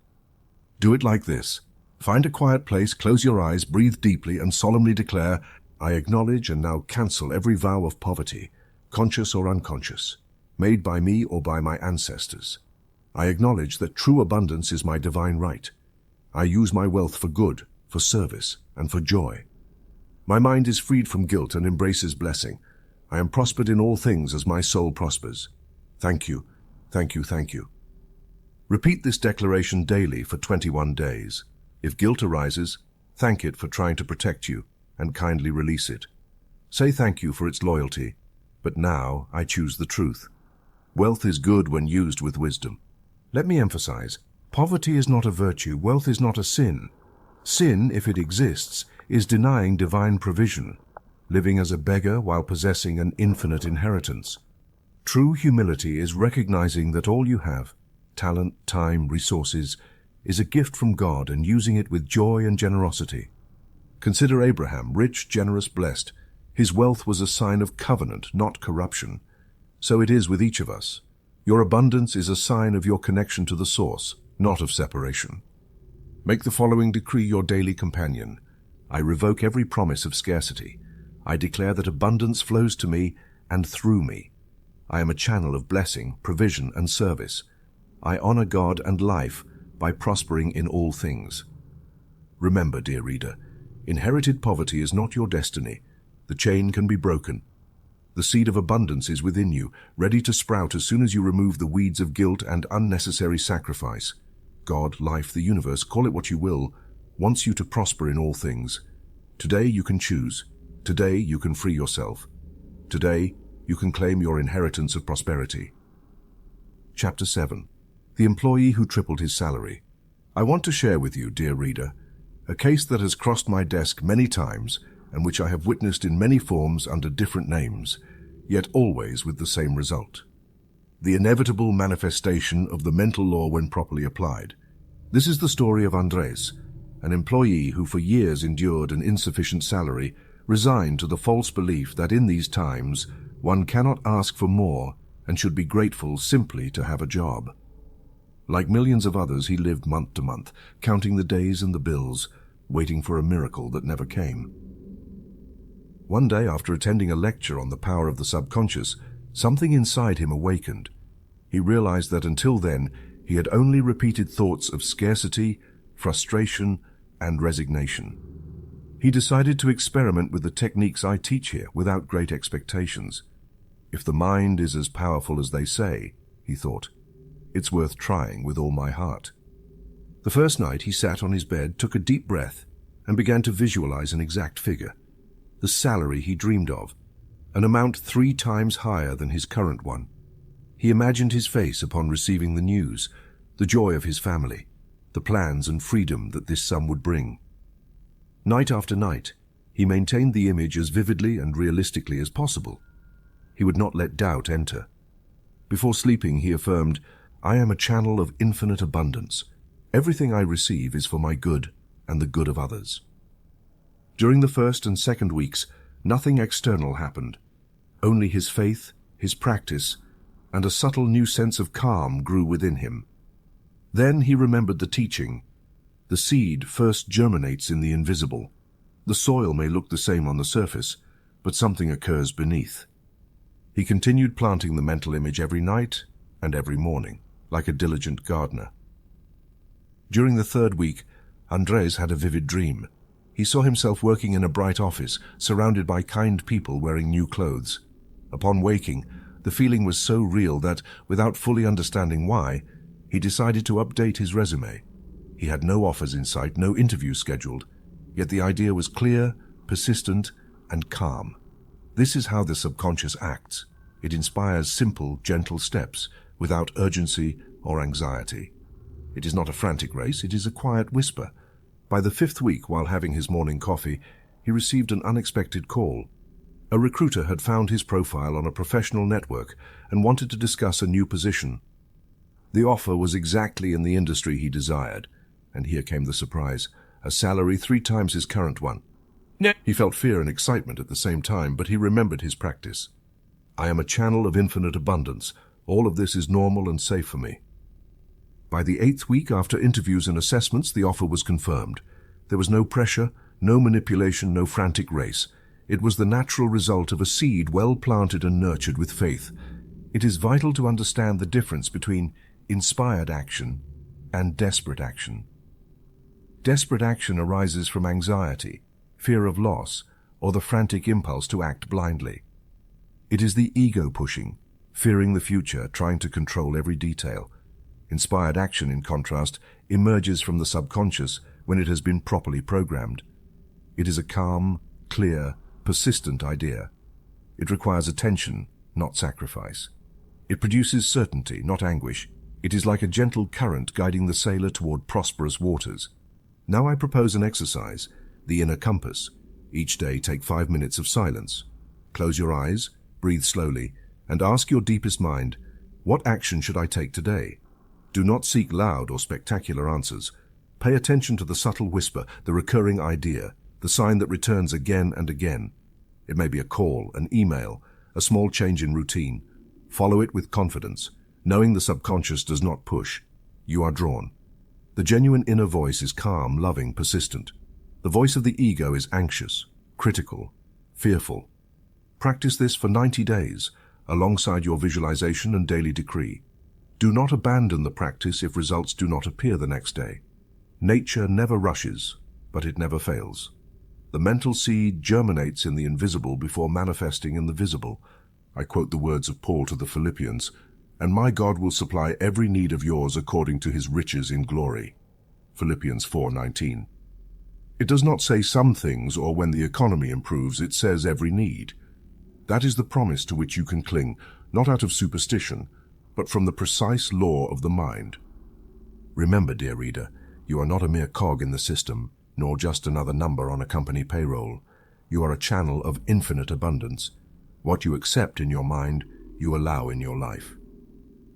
S1: Do it like this. Find a quiet place, close your eyes, breathe deeply, and solemnly declare, "I acknowledge and now cancel every vow of poverty, conscious or unconscious, made by me or by my ancestors. I acknowledge that true abundance is my divine right. I use my wealth for good, for service, and for joy. My mind is freed from guilt and embraces blessing. I am prospered in all things as my soul prospers. Thank you, thank you, thank you." Repeat this declaration daily for 21 days. If guilt arises, thank it for trying to protect you and kindly release it. Say thank you for its loyalty, but now I choose the truth. Wealth is good when used with wisdom. Let me emphasize, poverty is not a virtue, wealth is not a sin. Sin, if it exists, is denying divine provision, living as a beggar while possessing an infinite inheritance. True humility is recognizing that all you have, talent, time, resources, is a gift from God and using it with joy and generosity. Consider Abraham, rich, generous, blessed. His wealth was a sign of covenant, not corruption. So it is with each of us. Your abundance is a sign of your connection to the source, not of separation. Make the following decree your daily companion. I revoke every promise of scarcity. I declare that abundance flows to me and through me. I am a channel of blessing, provision, and service. I honor God and life by prospering in all things. Remember, dear reader, inherited poverty is not your destiny. The chain can be broken. The seed of abundance is within you, ready to sprout as soon as you remove the weeds of guilt and unnecessary sacrifice. God, life, the universe, call it what you will, wants you to prosper in all things. Today you can choose. Today you can free yourself. Today you can claim your inheritance of prosperity. Chapter 7. The Employee Who Tripled His Salary. I want to share with you, dear reader, a case that has crossed my desk many times and which I have witnessed in many forms under different names, yet always with the same result. The inevitable manifestation of the mental law when properly applied. This is the story of Andres, an employee who for years endured an insufficient salary resigned to the false belief that in these times one cannot ask for more and should be grateful simply to have a job. Like millions of others, he lived month to month, counting the days and the bills, waiting for a miracle that never came. One day, after attending a lecture on the power of the subconscious, something inside him awakened. He realized that until then, he had only repeated thoughts of scarcity, frustration, and resignation. He decided to experiment with the techniques I teach here without great expectations. If the mind is as powerful as they say, he thought, it's worth trying with all my heart. The first night he sat on his bed, took a deep breath, and began to visualize an exact figure. The salary he dreamed of, an amount 3 times higher than his current one. He imagined his face upon receiving the news, the joy of his family, the plans and freedom that this sum would bring. Night after night, he maintained the image as vividly and realistically as possible. He would not let doubt enter. Before sleeping, he affirmed, "I am a channel of infinite abundance. Everything I receive is for my good and the good of others." During the first and second weeks, nothing external happened. Only his faith, his practice, and a subtle new sense of calm grew within him. Then he remembered the teaching. The seed first germinates in the invisible. The soil may look the same on the surface, but something occurs beneath. He continued planting the mental image every night and every morning, like a diligent gardener. During the third week, Andres had a vivid dream. He saw himself working in a bright office, surrounded by kind people wearing new clothes. Upon waking, the feeling was so real that, without fully understanding why, he decided to update his resume. He had no offers in sight, no interviews scheduled, yet the idea was clear, persistent, and calm. This is how the subconscious acts. It inspires simple, gentle steps, without urgency or anxiety. It is not a frantic race, it is a quiet whisper. By the 5th week, while having his morning coffee, he received an unexpected call. A recruiter had found his profile on a professional network and wanted to discuss a new position. The offer was exactly in the industry he desired, and here came the surprise, a salary 3 times his current one. He felt fear and excitement at the same time, but he remembered his practice. "I am a channel of infinite abundance. All of this is normal and safe for me." By the 8th week, after interviews and assessments, the offer was confirmed. There was no pressure, no manipulation, no frantic race. It was the natural result of a seed well planted and nurtured with faith. It is vital to understand the difference between inspired action and desperate action. Desperate action arises from anxiety, fear of loss, or the frantic impulse to act blindly. It is the ego pushing, fearing the future, trying to control every detail. Inspired action, in contrast, emerges from the subconscious when it has been properly programmed. It is a calm, clear, persistent idea. It requires attention, not sacrifice. It produces certainty, not anguish. It is like a gentle current guiding the sailor toward prosperous waters. Now I propose an exercise, the inner compass. Each day take 5 minutes of silence. Close your eyes, breathe slowly, and ask your deepest mind, what action should I take today? Do not seek loud or spectacular answers. Pay attention to the subtle whisper, the recurring idea, the sign that returns again and again. It may be a call, an email, a small change in routine. Follow it with confidence, knowing the subconscious does not push. You are drawn. The genuine inner voice is calm, loving, persistent. The voice of the ego is anxious, critical, fearful. Practice this for 90 days, alongside your visualization and daily decree. Do not abandon the practice if results do not appear the next day. Nature never rushes, but it never fails. The mental seed germinates in the invisible before manifesting in the visible. I quote the words of Paul to the Philippians, "And my God will supply every need of yours according to his riches in glory." Philippians 4:19. It does not say some things or when the economy improves, it says every need. That is the promise to which you can cling, not out of superstition, but from the precise law of the mind. Remember, dear reader, you are not a mere cog in the system, nor just another number on a company payroll. You are a channel of infinite abundance. What you accept in your mind, you allow in your life.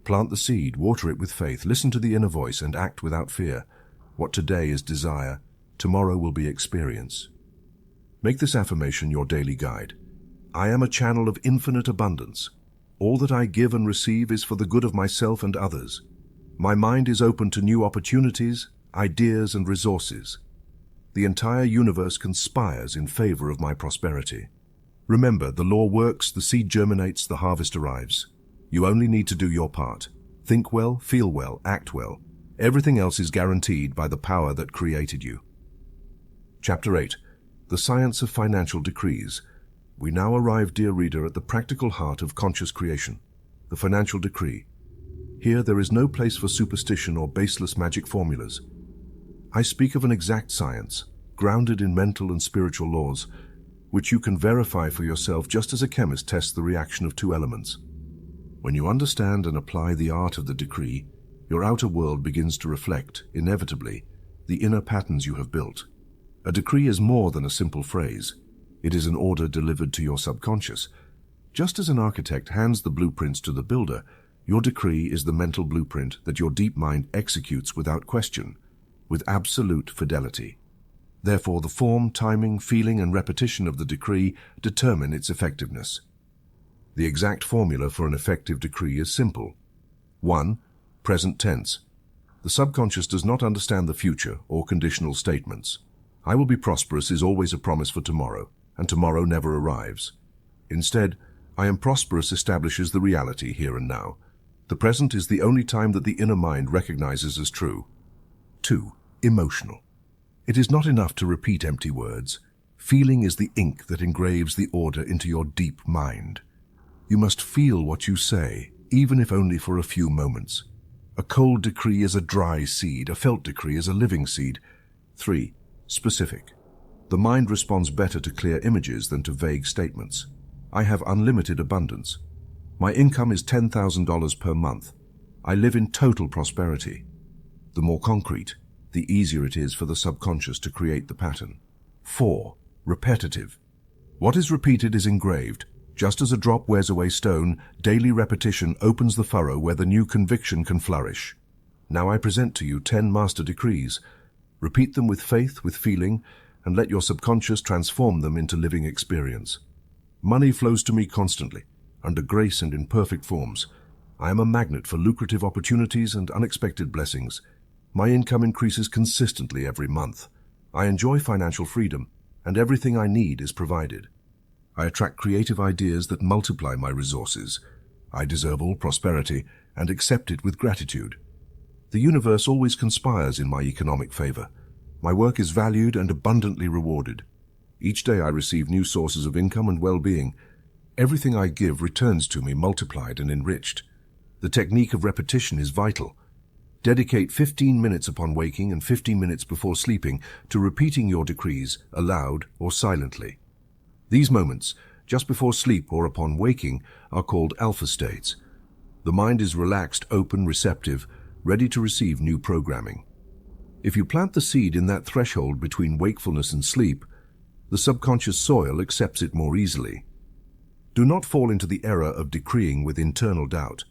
S1: Plant the seed, water it with faith, listen to the inner voice, and act without fear. What today is desire, tomorrow will be experience. Make this affirmation your daily guide. I am a channel of infinite abundance. All that I give and receive is for the good of myself and others. My mind is open to new opportunities, ideas, and resources. The entire universe conspires in favor of my prosperity. Remember, the law works, the seed germinates, the harvest arrives. You only need to do your part. Think well, feel well, act well. Everything else is guaranteed by the power that created you. Chapter 8. The Science of Financial Decrees. We now arrive, dear reader, at the practical heart of conscious creation, the financial decree. Here there is no place for superstition or baseless magic formulas. I speak of an exact science, grounded in mental and spiritual laws, which you can verify for yourself just as a chemist tests the reaction of two elements. When you understand and apply the art of the decree, your outer world begins to reflect, inevitably, the inner patterns you have built. A decree is more than a simple phrase. It is an order delivered to your subconscious. Just as an architect hands the blueprints to the builder, your decree is the mental blueprint that your deep mind executes without question, with absolute fidelity. Therefore, the form, timing, feeling, and repetition of the decree determine its effectiveness. The exact formula for an effective decree is simple. 1. Present tense. The subconscious does not understand the future or conditional statements. I will be prosperous is always a promise for tomorrow, and tomorrow never arrives. Instead, I am prosperous establishes the reality here and now. The present is the only time that the inner mind recognizes as true. 2. Emotional. It is not enough to repeat empty words. Feeling is the ink that engraves the order into your deep mind. You must feel what you say, even if only for a few moments. A cold decree is a dry seed, a felt decree is a living seed. 3. Specific. The mind responds better to clear images than to vague statements. I have unlimited abundance. My income is $10,000 per month. I live in total prosperity. The more concrete, the easier it is for the subconscious to create the pattern. 4. Repetitive. What is repeated is engraved. Just as a drop wears away stone, daily repetition opens the furrow where the new conviction can flourish. Now I present to you 10 master decrees. Repeat them with faith, with feeling, and let your subconscious transform them into living experience. Money flows to me constantly, under grace and in perfect forms. I am a magnet for lucrative opportunities and unexpected blessings. My income increases consistently every month. I enjoy financial freedom, and everything I need is provided. I attract creative ideas that multiply my resources. I deserve all prosperity and accept it with gratitude. The universe always conspires in my economic favor. My work is valued and abundantly rewarded. Each day I receive new sources of income and well-being. Everything I give returns to me multiplied and enriched. The technique of repetition is vital. Dedicate 15 minutes upon waking and 15 minutes before sleeping to repeating your decrees aloud or silently. These moments, just before sleep or upon waking, are called alpha states. The mind is relaxed, open, receptive, ready to receive new programming. If you plant the seed in that threshold between wakefulness and sleep, the subconscious soil accepts it more easily. Do not fall into the error of decreeing with internal doubt.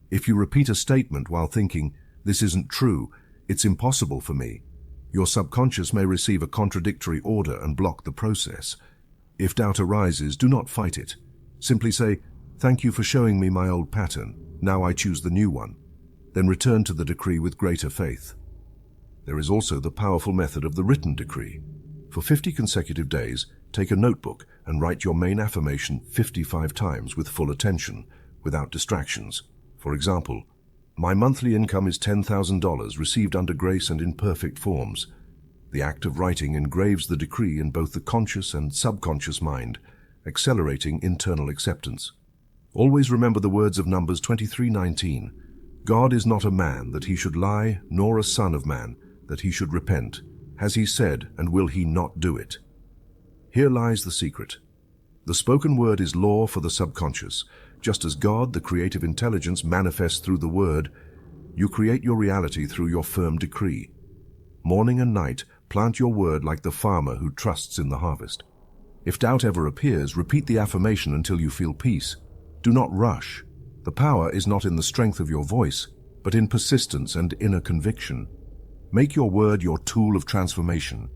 S1: If you repeat a statement while thinking, "This isn't true, it's impossible for me," your subconscious may receive a contradictory order and block the process. If doubt arises, do not fight it. Simply say, "Thank you for showing me my old pattern. Now I choose the new one." Then return to the decree with greater faith. There is also the powerful method of the written decree. For 50 consecutive days, take a notebook and write your main affirmation 55 times with full attention, without distractions. For example, my monthly income is $10,000 received under grace and in perfect forms. The act of writing engraves the decree in both the conscious and subconscious mind, accelerating internal acceptance. Always remember the words of Numbers 23:19. God is not a man that he should lie, nor a son of man that he should repent. Has he said, and will he not do it? Here lies the secret. The spoken word is law for the subconscious. Just as God, the creative intelligence, manifests through the word, you create your reality through your firm decree. Morning and night, plant your word like the farmer who trusts in the harvest. If doubt ever appears, repeat the affirmation until you feel peace. Do not rush. The power is not in the strength of your voice, but in persistence and inner conviction. Make your word your tool of transformation.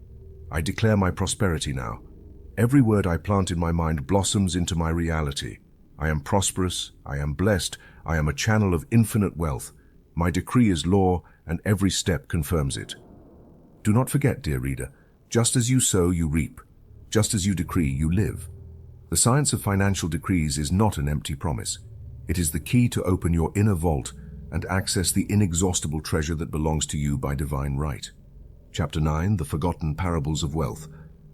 S1: I declare my prosperity now. Every word I plant in my mind blossoms into my reality. I am prosperous, I am blessed, I am a channel of infinite wealth. My decree is law, and every step confirms it. Do not forget, dear reader, just as you sow, you reap. Just as you decree, you live. The science of financial decrees is not an empty promise. It is the key to open your inner vault and access the inexhaustible treasure that belongs to you by divine right. Chapter 9, The Forgotten Parables of Wealth.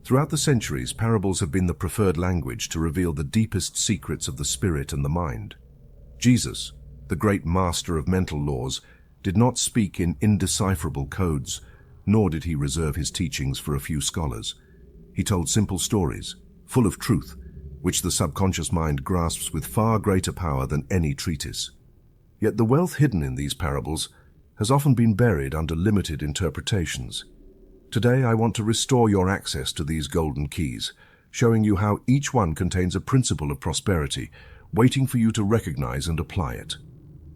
S1: Throughout the centuries, parables have been the preferred language to reveal the deepest secrets of the spirit and the mind. Jesus, the great master of mental laws, did not speak in indecipherable codes, nor did he reserve his teachings for a few scholars. He told simple stories, full of truth, which the subconscious mind grasps with far greater power than any treatise. Yet the wealth hidden in these parables has often been buried under limited interpretations. Today I want to restore your access to these golden keys, showing you how each one contains a principle of prosperity, waiting for you to recognize and apply it.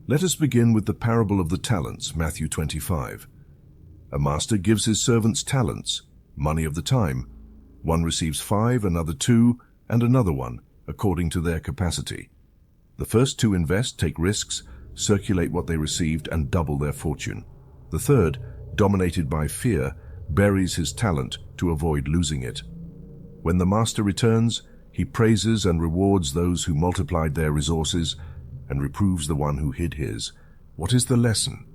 S1: Let us begin with the parable of the talents, Matthew 25. A master gives his servants talents, money of the time. One receives 5, another 2, and another 1, according to their capacity. The first 2 invest, take risks, circulate what they received, and double their fortune. The third, dominated by fear, buries his talent to avoid losing it. When the master returns, he praises and rewards those who multiplied their resources and reproves the one who hid his. What is the lesson?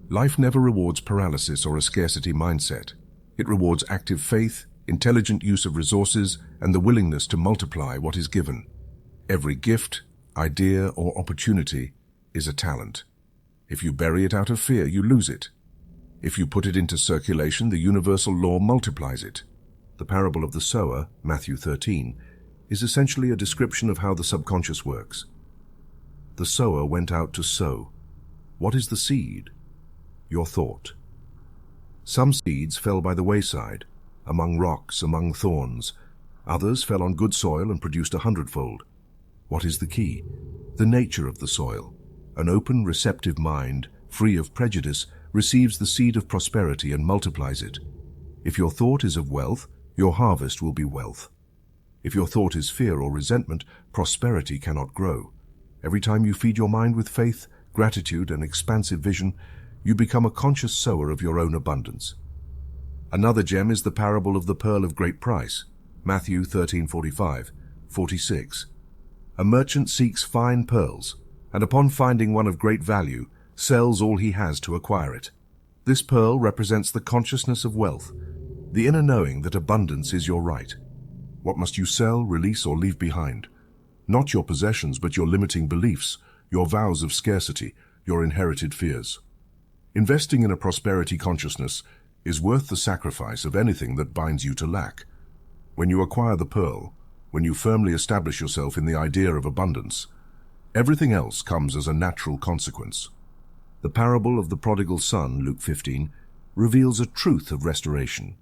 S1: Life never rewards paralysis or a scarcity mindset. It rewards active faith, intelligent use of resources, and the willingness to multiply what is given. Every gift, idea, or opportunity is a talent. If you bury it out of fear, you lose it. If you put it into circulation, the universal law multiplies it. The parable of the sower, Matthew 13, is essentially a description of how the subconscious works. The sower went out to sow. What is the seed? Your thought. Some seeds fell by the wayside, among rocks, among thorns. Others fell on good soil and produced 100-fold. What is the key? The nature of the soil. An open, receptive mind, free of prejudice, receives the seed of prosperity and multiplies it. If your thought is of wealth, your harvest will be wealth. If your thought is fear or resentment, prosperity cannot grow. Every time you feed your mind with faith, gratitude, and expansive vision, you become a conscious sower of your own abundance. Another gem is the parable of the pearl of great price, Matthew 13:45, 46. A merchant seeks fine pearls, and upon finding one of great value, sells all he has to acquire it. This pearl represents the consciousness of wealth, the inner knowing that abundance is your right. What must you sell, release, or leave behind? Not your possessions, but your limiting beliefs, your vows of scarcity, your inherited fears. Investing in a prosperity consciousness is worth the sacrifice of anything that binds you to lack. When you acquire the pearl, when you firmly establish yourself in the idea of abundance, everything else comes as a natural consequence. The parable of the prodigal son, Luke 15, reveals a truth of restoration.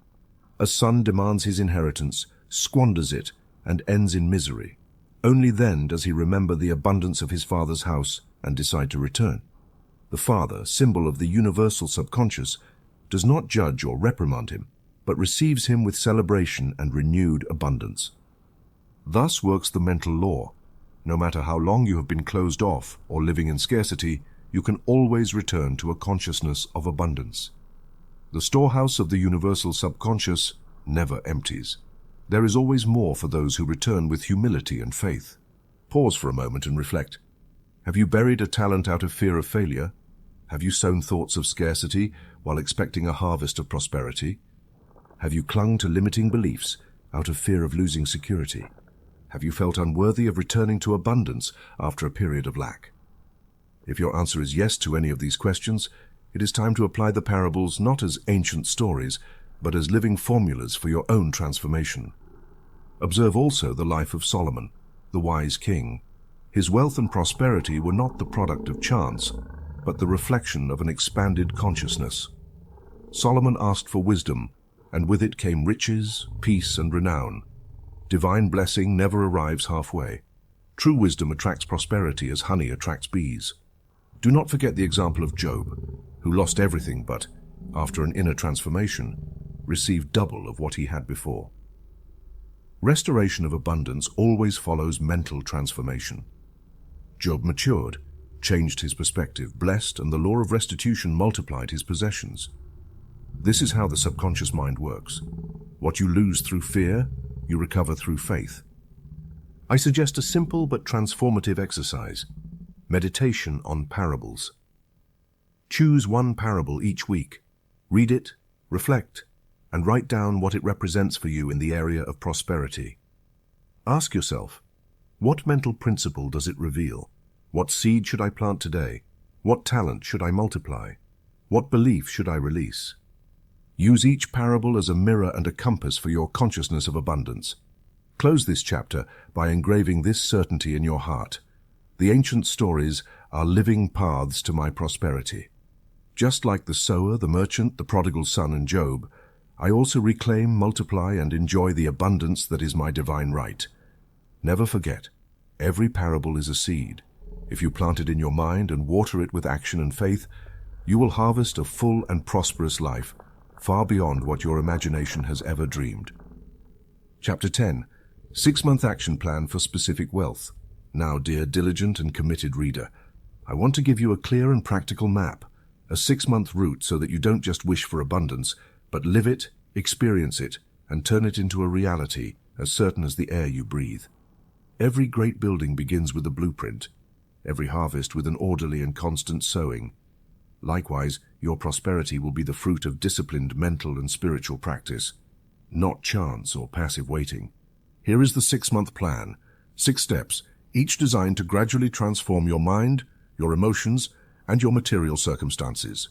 S1: A son demands his inheritance, squanders it, and ends in misery. Only then does he remember the abundance of his father's house and decide to return. The father, symbol of the universal subconscious, does not judge or reprimand him, but receives him with celebration and renewed abundance. Thus works the mental law. No matter how long you have been closed off or living in scarcity, you can always return to a consciousness of abundance. The storehouse of the universal subconscious never empties. There is always more for those who return with humility and faith. Pause for a moment and reflect. Have you buried a talent out of fear of failure? Have you sown thoughts of scarcity while expecting a harvest of prosperity? Have you clung to limiting beliefs out of fear of losing security? Have you felt unworthy of returning to abundance after a period of lack? If your answer is yes to any of these questions, it is time to apply the parables not as ancient stories, but as living formulas for your own transformation. Observe also the life of Solomon, the wise king. His wealth and prosperity were not the product of chance, but the reflection of an expanded consciousness. Solomon asked for wisdom, and with it came riches, peace, and renown. Divine blessing never arrives halfway. True wisdom attracts prosperity as honey attracts bees. Do not forget the example of Job, who lost everything but, after an inner transformation, received double of what he had before. Restoration of abundance always follows mental transformation. Job matured, changed his perspective, blessed, and the law of restitution multiplied his possessions. This is how the subconscious mind works. What you lose through fear, you recover through faith. I suggest a simple but transformative exercise: meditation on parables. Choose one parable each week. Read it, reflect, and write down what it represents for you in the area of prosperity. Ask yourself, what mental principle does it reveal? What seed should I plant today? What talent should I multiply? What belief should I release? Use each parable as a mirror and a compass for your consciousness of abundance. Close this chapter by engraving this certainty in your heart: the ancient stories are living paths to my prosperity. Just like the sower, the merchant, the prodigal son, and Job, I also reclaim, multiply, and enjoy the abundance that is my divine right. Never forget, every parable is a seed. If you plant it in your mind and water it with action and faith, you will harvest a full and prosperous life, far beyond what your imagination has ever dreamed. Chapter 10. 6-month action plan for specific wealth. Now, dear diligent and committed reader, I want to give you a clear and practical map, a 6-month route so that you don't just wish for abundance, but live it, experience it, and turn it into a reality as certain as the air you breathe. Every great building begins with a blueprint, every harvest with an orderly and constant sowing. Likewise, your prosperity will be the fruit of disciplined mental and spiritual practice, not chance or passive waiting. Here is the 6-month plan, 6 steps, each designed to gradually transform your mind, your emotions, and your material circumstances.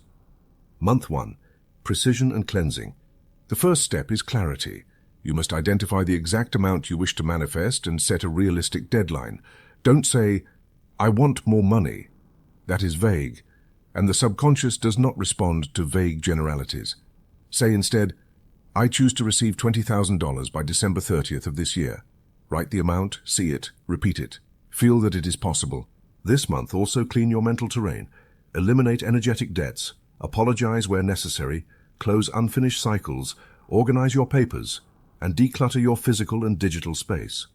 S1: Month 1. Precision and cleansing. The first step is clarity. You must identify the exact amount you wish to manifest and set a realistic deadline. Don't say, "I want more money." That is vague, and the subconscious does not respond to vague generalities. Say instead, "I choose to receive $20,000 by December 30th of this year." Write the amount, see it, repeat it. Feel that it is possible. This month also clean your mental terrain. Eliminate energetic debts. Apologize where necessary. Close unfinished cycles. Organize your papers. And declutter your physical and digital space.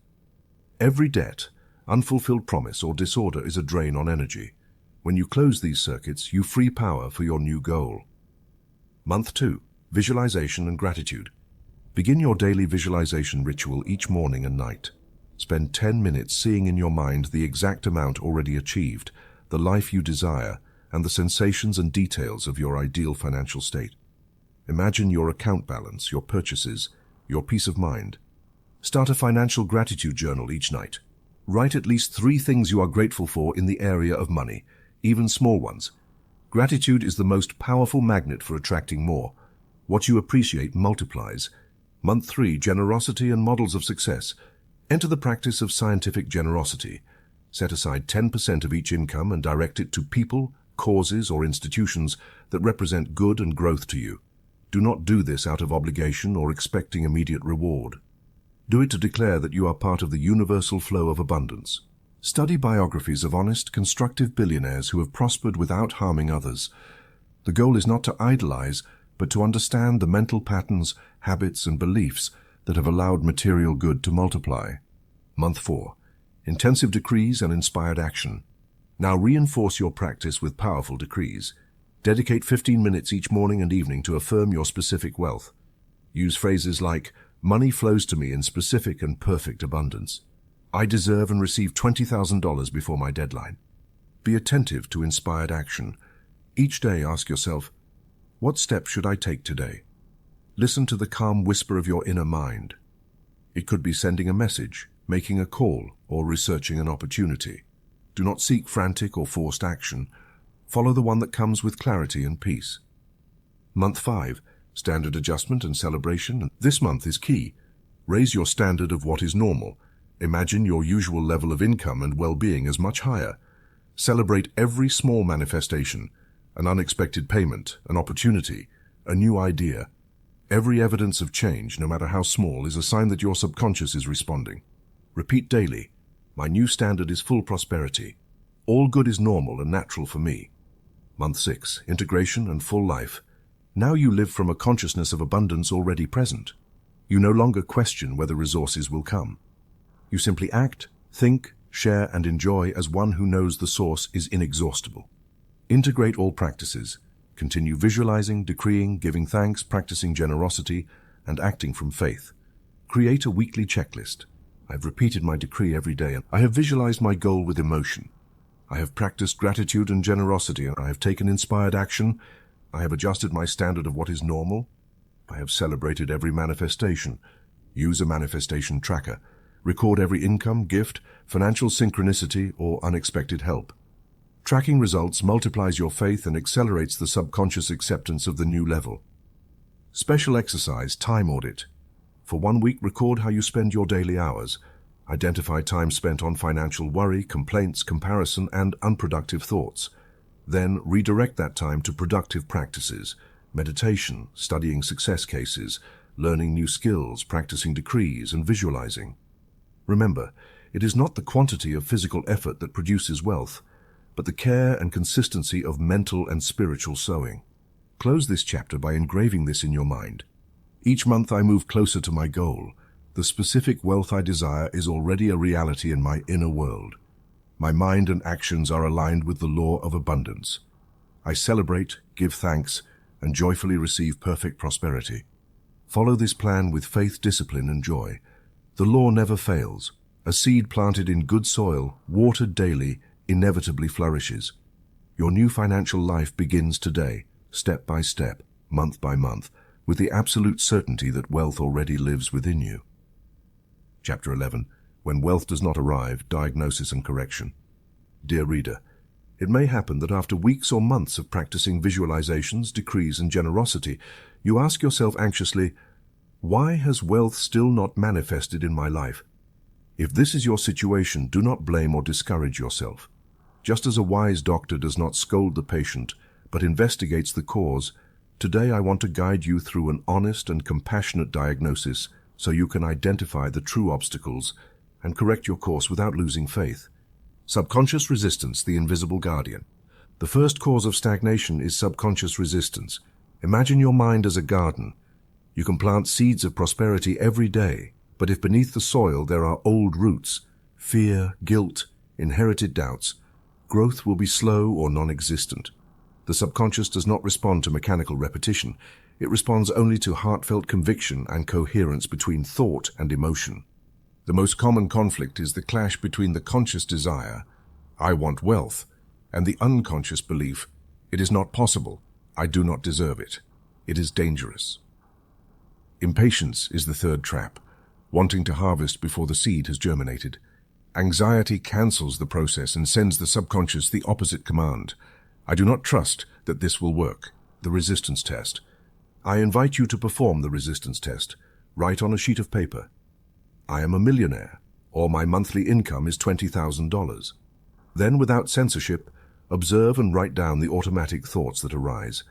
S1: Every debt, unfulfilled promise, or disorder is a drain on energy. When you close these circuits, you free power for your new goal. Month 2. Visualization and gratitude. Begin your daily visualization ritual each morning and night. Spend 10 minutes seeing in your mind the exact amount already achieved, the life you desire, and the sensations and details of your ideal financial state. Imagine your account balance, your purchases, your peace of mind. Start a financial gratitude journal each night. Write at least 3 things you are grateful for in the area of money, even small ones. Gratitude is the most powerful magnet for attracting more. What you appreciate multiplies. Month 3. Generosity and models of success. Enter the practice of scientific generosity. Set aside 10% of each income and direct it to people, causes, or institutions that represent good and growth to you. Do not do this out of obligation or expecting immediate reward. Do it to declare that you are part of the universal flow of abundance. Study biographies of honest, constructive billionaires who have prospered without harming others. The goal is not to idolize, but to understand the mental patterns, habits, and beliefs that have allowed material good to multiply. Month 4. Intensive decrees and inspired action. Now reinforce your practice with powerful decrees. Dedicate 15 minutes each morning and evening to affirm your specific wealth. Use phrases like, "Money flows to me in specific and perfect abundance." "I deserve and receive $20,000 before my deadline." Be attentive to inspired action. Each day ask yourself, what step should I take today? Listen to the calm whisper of your inner mind. It could be sending a message, making a call, or researching an opportunity. Do not seek frantic or forced action. Follow the one that comes with clarity and peace. Month 5. Standard adjustment and celebration. This month is key. Raise your standard of what is normal. Imagine your usual level of income and well-being as much higher. Celebrate every small manifestation, an unexpected payment, an opportunity, a new idea. Every evidence of change, no matter how small, is a sign that your subconscious is responding. Repeat daily, "My new standard is full prosperity. All good is normal and natural for me." Month 6. Integration and full life. Now you live from a consciousness of abundance already present. You no longer question whether resources will come. You simply act, think, share, and enjoy as one who knows the source is inexhaustible. Integrate all practices. Continue visualizing, decreeing, giving thanks, practicing generosity, and acting from faith. Create a weekly checklist. I have repeated my decree every day, and I have visualized my goal with emotion. I have practiced gratitude and generosity, and I have taken inspired action. I have adjusted my standard of what is normal. I have celebrated every manifestation. Use a manifestation tracker. Record every income, gift, financial synchronicity, or unexpected help. Tracking results multiplies your faith and accelerates the subconscious acceptance of the new level. Special exercise, time audit. For 1 week, record how you spend your daily hours. Identify time spent on financial worry, complaints, comparison, and unproductive thoughts. Then redirect that time to productive practices, meditation, studying success cases, learning new skills, practicing decrees, and visualizing. Remember, it is not the quantity of physical effort that produces wealth, but the care and consistency of mental and spiritual sowing. Close this chapter by engraving this in your mind. Each month I move closer to my goal. The specific wealth I desire is already a reality in my inner world. My mind and actions are aligned with the law of abundance. I celebrate, give thanks, and joyfully receive perfect prosperity. Follow this plan with faith, discipline, and joy. The law never fails. A seed planted in good soil, watered daily, inevitably flourishes. Your new financial life begins today, step by step, month by month, with the absolute certainty that wealth already lives within you. Chapter 11. When wealth does not arrive, diagnosis and correction. Dear reader, it may happen that after weeks or months of practicing visualizations, decrees, and generosity, you ask yourself anxiously, why has wealth still not manifested in my life? If this is your situation, do not blame or discourage yourself. Just as a wise doctor does not scold the patient, but investigates the cause, today I want to guide you through an honest and compassionate diagnosis so you can identify the true obstacles and correct your course without losing faith. Subconscious resistance, the invisible guardian. The first cause of stagnation is subconscious resistance. Imagine your mind as a garden. You can plant seeds of prosperity every day, but if beneath the soil there are old roots, fear, guilt, inherited doubts, growth will be slow or non-existent. The subconscious does not respond to mechanical repetition. It responds only to heartfelt conviction and coherence between thought and emotion. The most common conflict is the clash between the conscious desire, I want wealth, and the unconscious belief, it is not possible, I do not deserve it. It is dangerous. Impatience is the third trap, wanting to harvest before the seed has germinated. Anxiety cancels the process and sends the subconscious the opposite command. I do not trust that this will work. The resistance test. I invite you to perform the resistance test. Write on a sheet of paper, I am a millionaire, or my monthly income is $20,000. Then, without censorship, observe and write down the automatic thoughts that arise.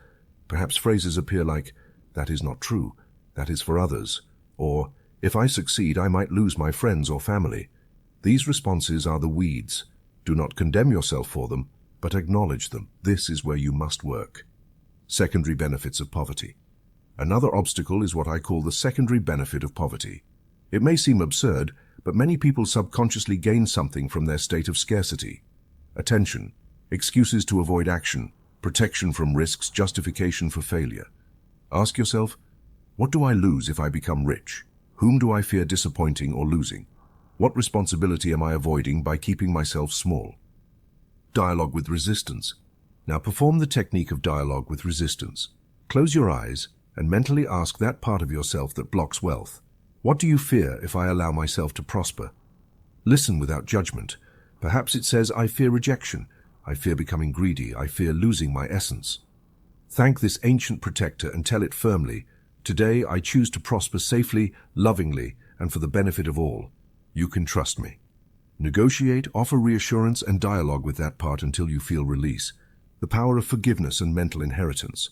S1: Perhaps phrases appear like, that is not true, that is for others, or, if I succeed, I might lose my friends or family. These responses are the weeds. Do not condemn yourself for them, but acknowledge them. This is where you must work. Secondary benefits of poverty. Another obstacle is what I call the secondary benefit of poverty. It may seem absurd, but many people subconsciously gain something from their state of scarcity. Attention, excuses to avoid action, protection from risks, justification for failure. Ask yourself, what do I lose if I become rich? Whom do I fear disappointing or losing? What responsibility am I avoiding by keeping myself small? Dialogue with resistance. Now perform the technique of dialogue with resistance. Close your eyes and mentally ask that part of yourself that blocks wealth. What do you fear if I allow myself to prosper? Listen without judgment. Perhaps it says, I fear rejection. I fear becoming greedy. I fear losing my essence. Thank this ancient protector and tell it firmly, today I choose to prosper safely, lovingly, and for the benefit of all. You can trust me. Negotiate, offer reassurance, and dialogue with that part until you feel release. The power of forgiveness and mental inheritance.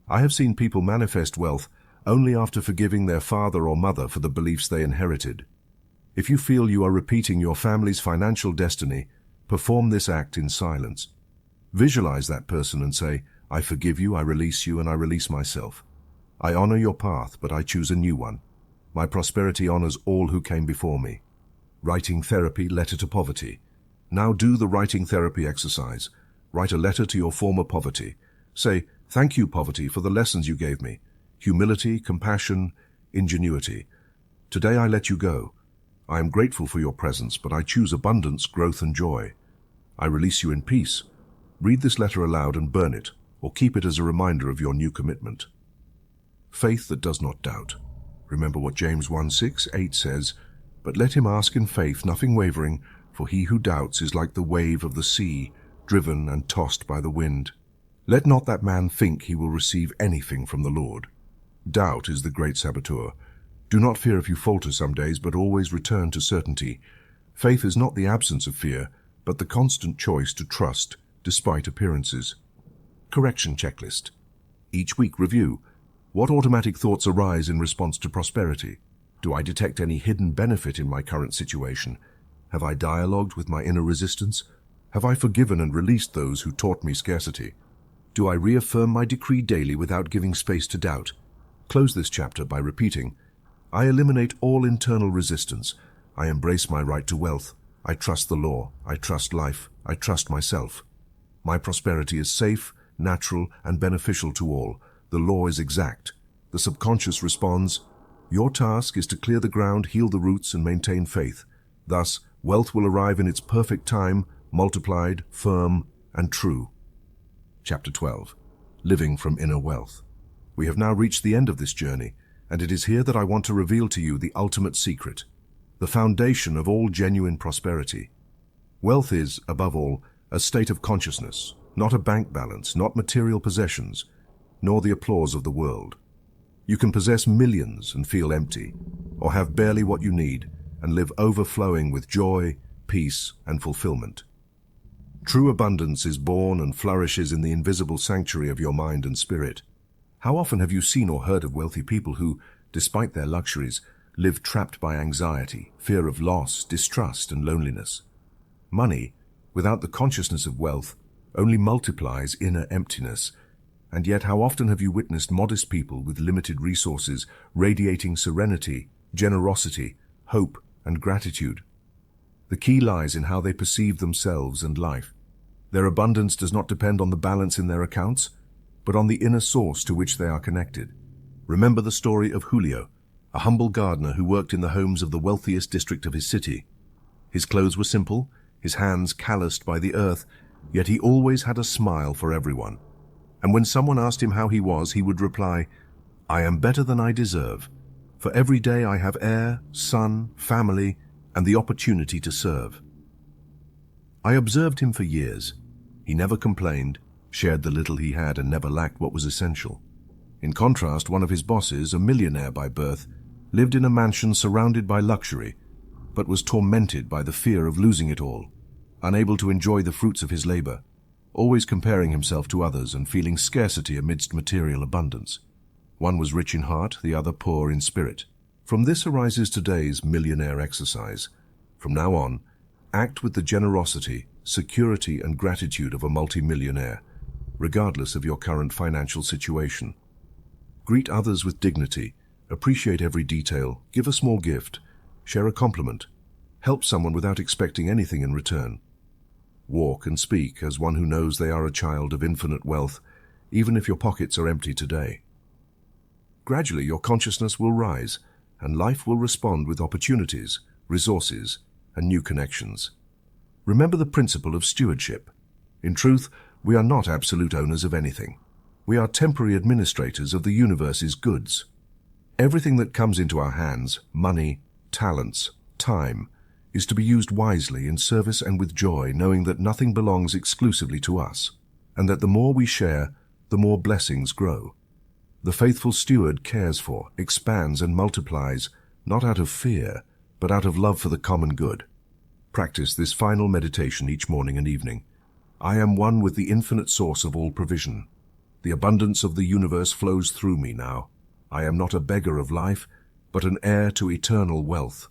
S1: I have seen people manifest wealth only after forgiving their father or mother for the beliefs they inherited. If you feel you are repeating your family's financial destiny, perform this act in silence. Visualize that person and say, I forgive you, I release you, and I release myself. I honor your path, but I choose a new one. My prosperity honors all who came before me. Writing therapy, letter to poverty. Now do the writing therapy exercise. Write a letter to your former poverty. Say, "Thank you, poverty, for the lessons you gave me. Humility, compassion, ingenuity. Today I let you go. I am grateful for your presence, but I choose abundance, growth, and joy. I release you in peace." Read this letter aloud and burn it, or keep it as a reminder of your new commitment. Faith that does not doubt. Remember what James 1:6-8 says, "But let him ask in faith, nothing wavering, for he who doubts is like the wave of the sea, driven and tossed by the wind. Let not that man think he will receive anything from the Lord." Doubt is the great saboteur. Do not fear if you falter some days, but always return to certainty. Faith is not the absence of fear, but the constant choice to trust despite appearances. Correction checklist. Each week review. What automatic thoughts arise in response to prosperity? Do I detect any hidden benefit in my current situation? Have I dialogued with my inner resistance? Have I forgiven and released those who taught me scarcity? Do I reaffirm my decree daily without giving space to doubt? Close this chapter by repeating, "I eliminate all internal resistance. I embrace my right to wealth. I trust the law. I trust life. I trust myself. My prosperity is safe, natural, and beneficial to all. The law is exact." The subconscious responds, "Your task is to clear the ground, heal the roots, and maintain faith. Thus, wealth will arrive in its perfect time, multiplied, firm, and true." Chapter 12. Living from Inner Wealth. We have now reached the end of this journey, and it is here that I want to reveal to you the ultimate secret, the foundation of all genuine prosperity. Wealth is, above all, a state of consciousness, not a bank balance, not material possessions, nor the applause of the world. You can possess millions and feel empty, or have barely what you need and live overflowing with joy, peace, and fulfillment. True abundance is born and flourishes in the invisible sanctuary of your mind and spirit. How often have you seen or heard of wealthy people who, despite their luxuries, live trapped by anxiety, fear of loss, distrust, and loneliness? Money, without the consciousness of wealth, only multiplies inner emptiness. And yet how often have you witnessed modest people with limited resources radiating serenity, generosity, hope, and gratitude? The key lies in how they perceive themselves and life. Their abundance does not depend on the balance in their accounts, but on the inner source to which they are connected. Remember the story of Julio, a humble gardener who worked in the homes of the wealthiest district of his city. His clothes were simple, his hands calloused by the earth, yet he always had a smile for everyone. And when someone asked him how he was, he would reply, "I am better than I deserve. For every day I have air, sun, family, and the opportunity to serve." I observed him for years. He never complained, shared the little he had, and never lacked what was essential. In contrast, one of his bosses, a millionaire by birth, lived in a mansion surrounded by luxury, but was tormented by the fear of losing it all, unable to enjoy the fruits of his labor, always comparing himself to others and feeling scarcity amidst material abundance. One was rich in heart, the other poor in spirit. From this arises today's millionaire exercise. From now on, act with the generosity, security, and gratitude of a multimillionaire, regardless of your current financial situation. Greet others with dignity, appreciate every detail, give a small gift, share a compliment, help someone without expecting anything in return. Walk and speak as one who knows they are a child of infinite wealth, even if your pockets are empty today. Gradually, your consciousness will rise, and life will respond with opportunities, resources, and new connections. Remember the principle of stewardship. In truth, we are not absolute owners of anything. We are temporary administrators of the universe's goods. Everything that comes into our hands, money, talents, time, is to be used wisely in service and with joy, knowing that nothing belongs exclusively to us, and that the more we share, the more blessings grow. The faithful steward cares for, expands, and multiplies, not out of fear, but out of love for the common good. Practice this final meditation each morning and evening. I am one with the infinite source of all provision. The abundance of the universe flows through me now. I am not a beggar of life, but an heir to eternal wealth.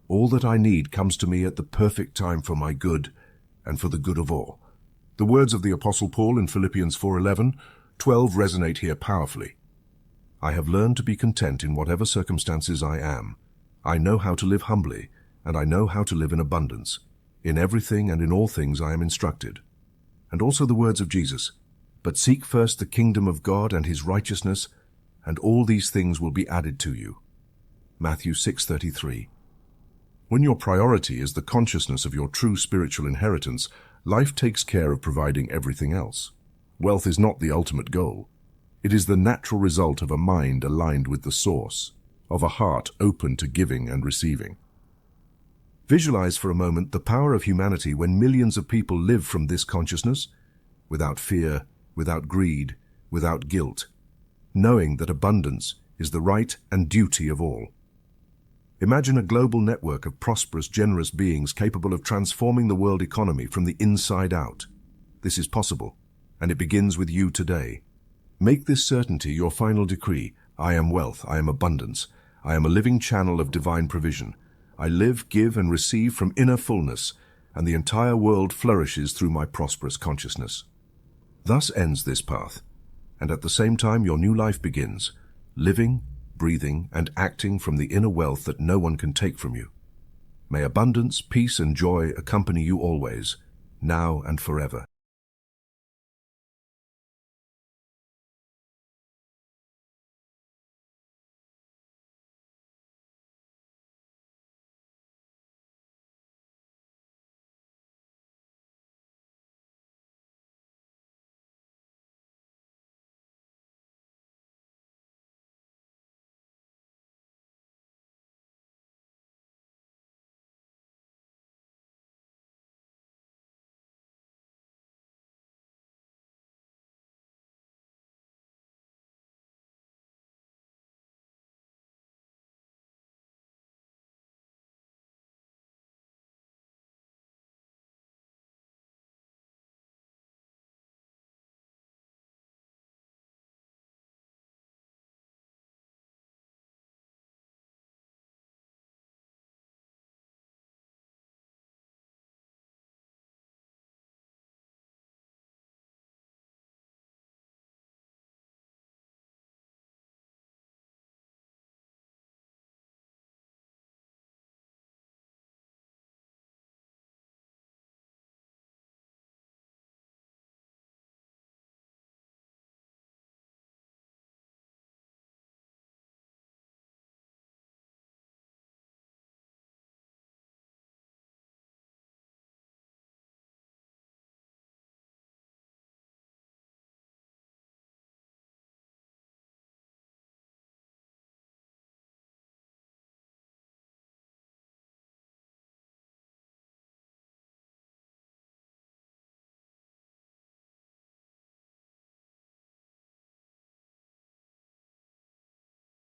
S1: All that I need comes to me at the perfect time for my good and for the good of all. The words of the Apostle Paul in Philippians 4:11-12 resonate here powerfully. I have learned to be content in whatever circumstances I am. I know how to live humbly, and I know how to live in abundance. In everything and in all things I am instructed. And also the words of Jesus, "But seek first the kingdom of God and his righteousness, and all these things will be added to you." Matthew 6:33. When your priority is the consciousness of your true spiritual inheritance, life takes care of providing everything else. Wealth is not the ultimate goal. It is the natural result of a mind aligned with the source, of a heart open to giving and receiving. Visualize for a moment the power of humanity when millions of people live from this consciousness, without fear, without greed, without guilt, knowing that abundance is the right and duty of all. Imagine a global network of prosperous, generous beings capable of transforming the world economy from the inside out. This is possible, and it begins with you today. Make this certainty your final decree. I am wealth, I am abundance, I am a living channel of divine provision. I live, give, and receive from inner fullness, and the entire world flourishes through my prosperous consciousness. Thus ends this path, and at the same time your new life begins, living, breathing, and acting from the inner wealth that no one can take from you. May abundance, peace, and joy accompany you always, now and forever.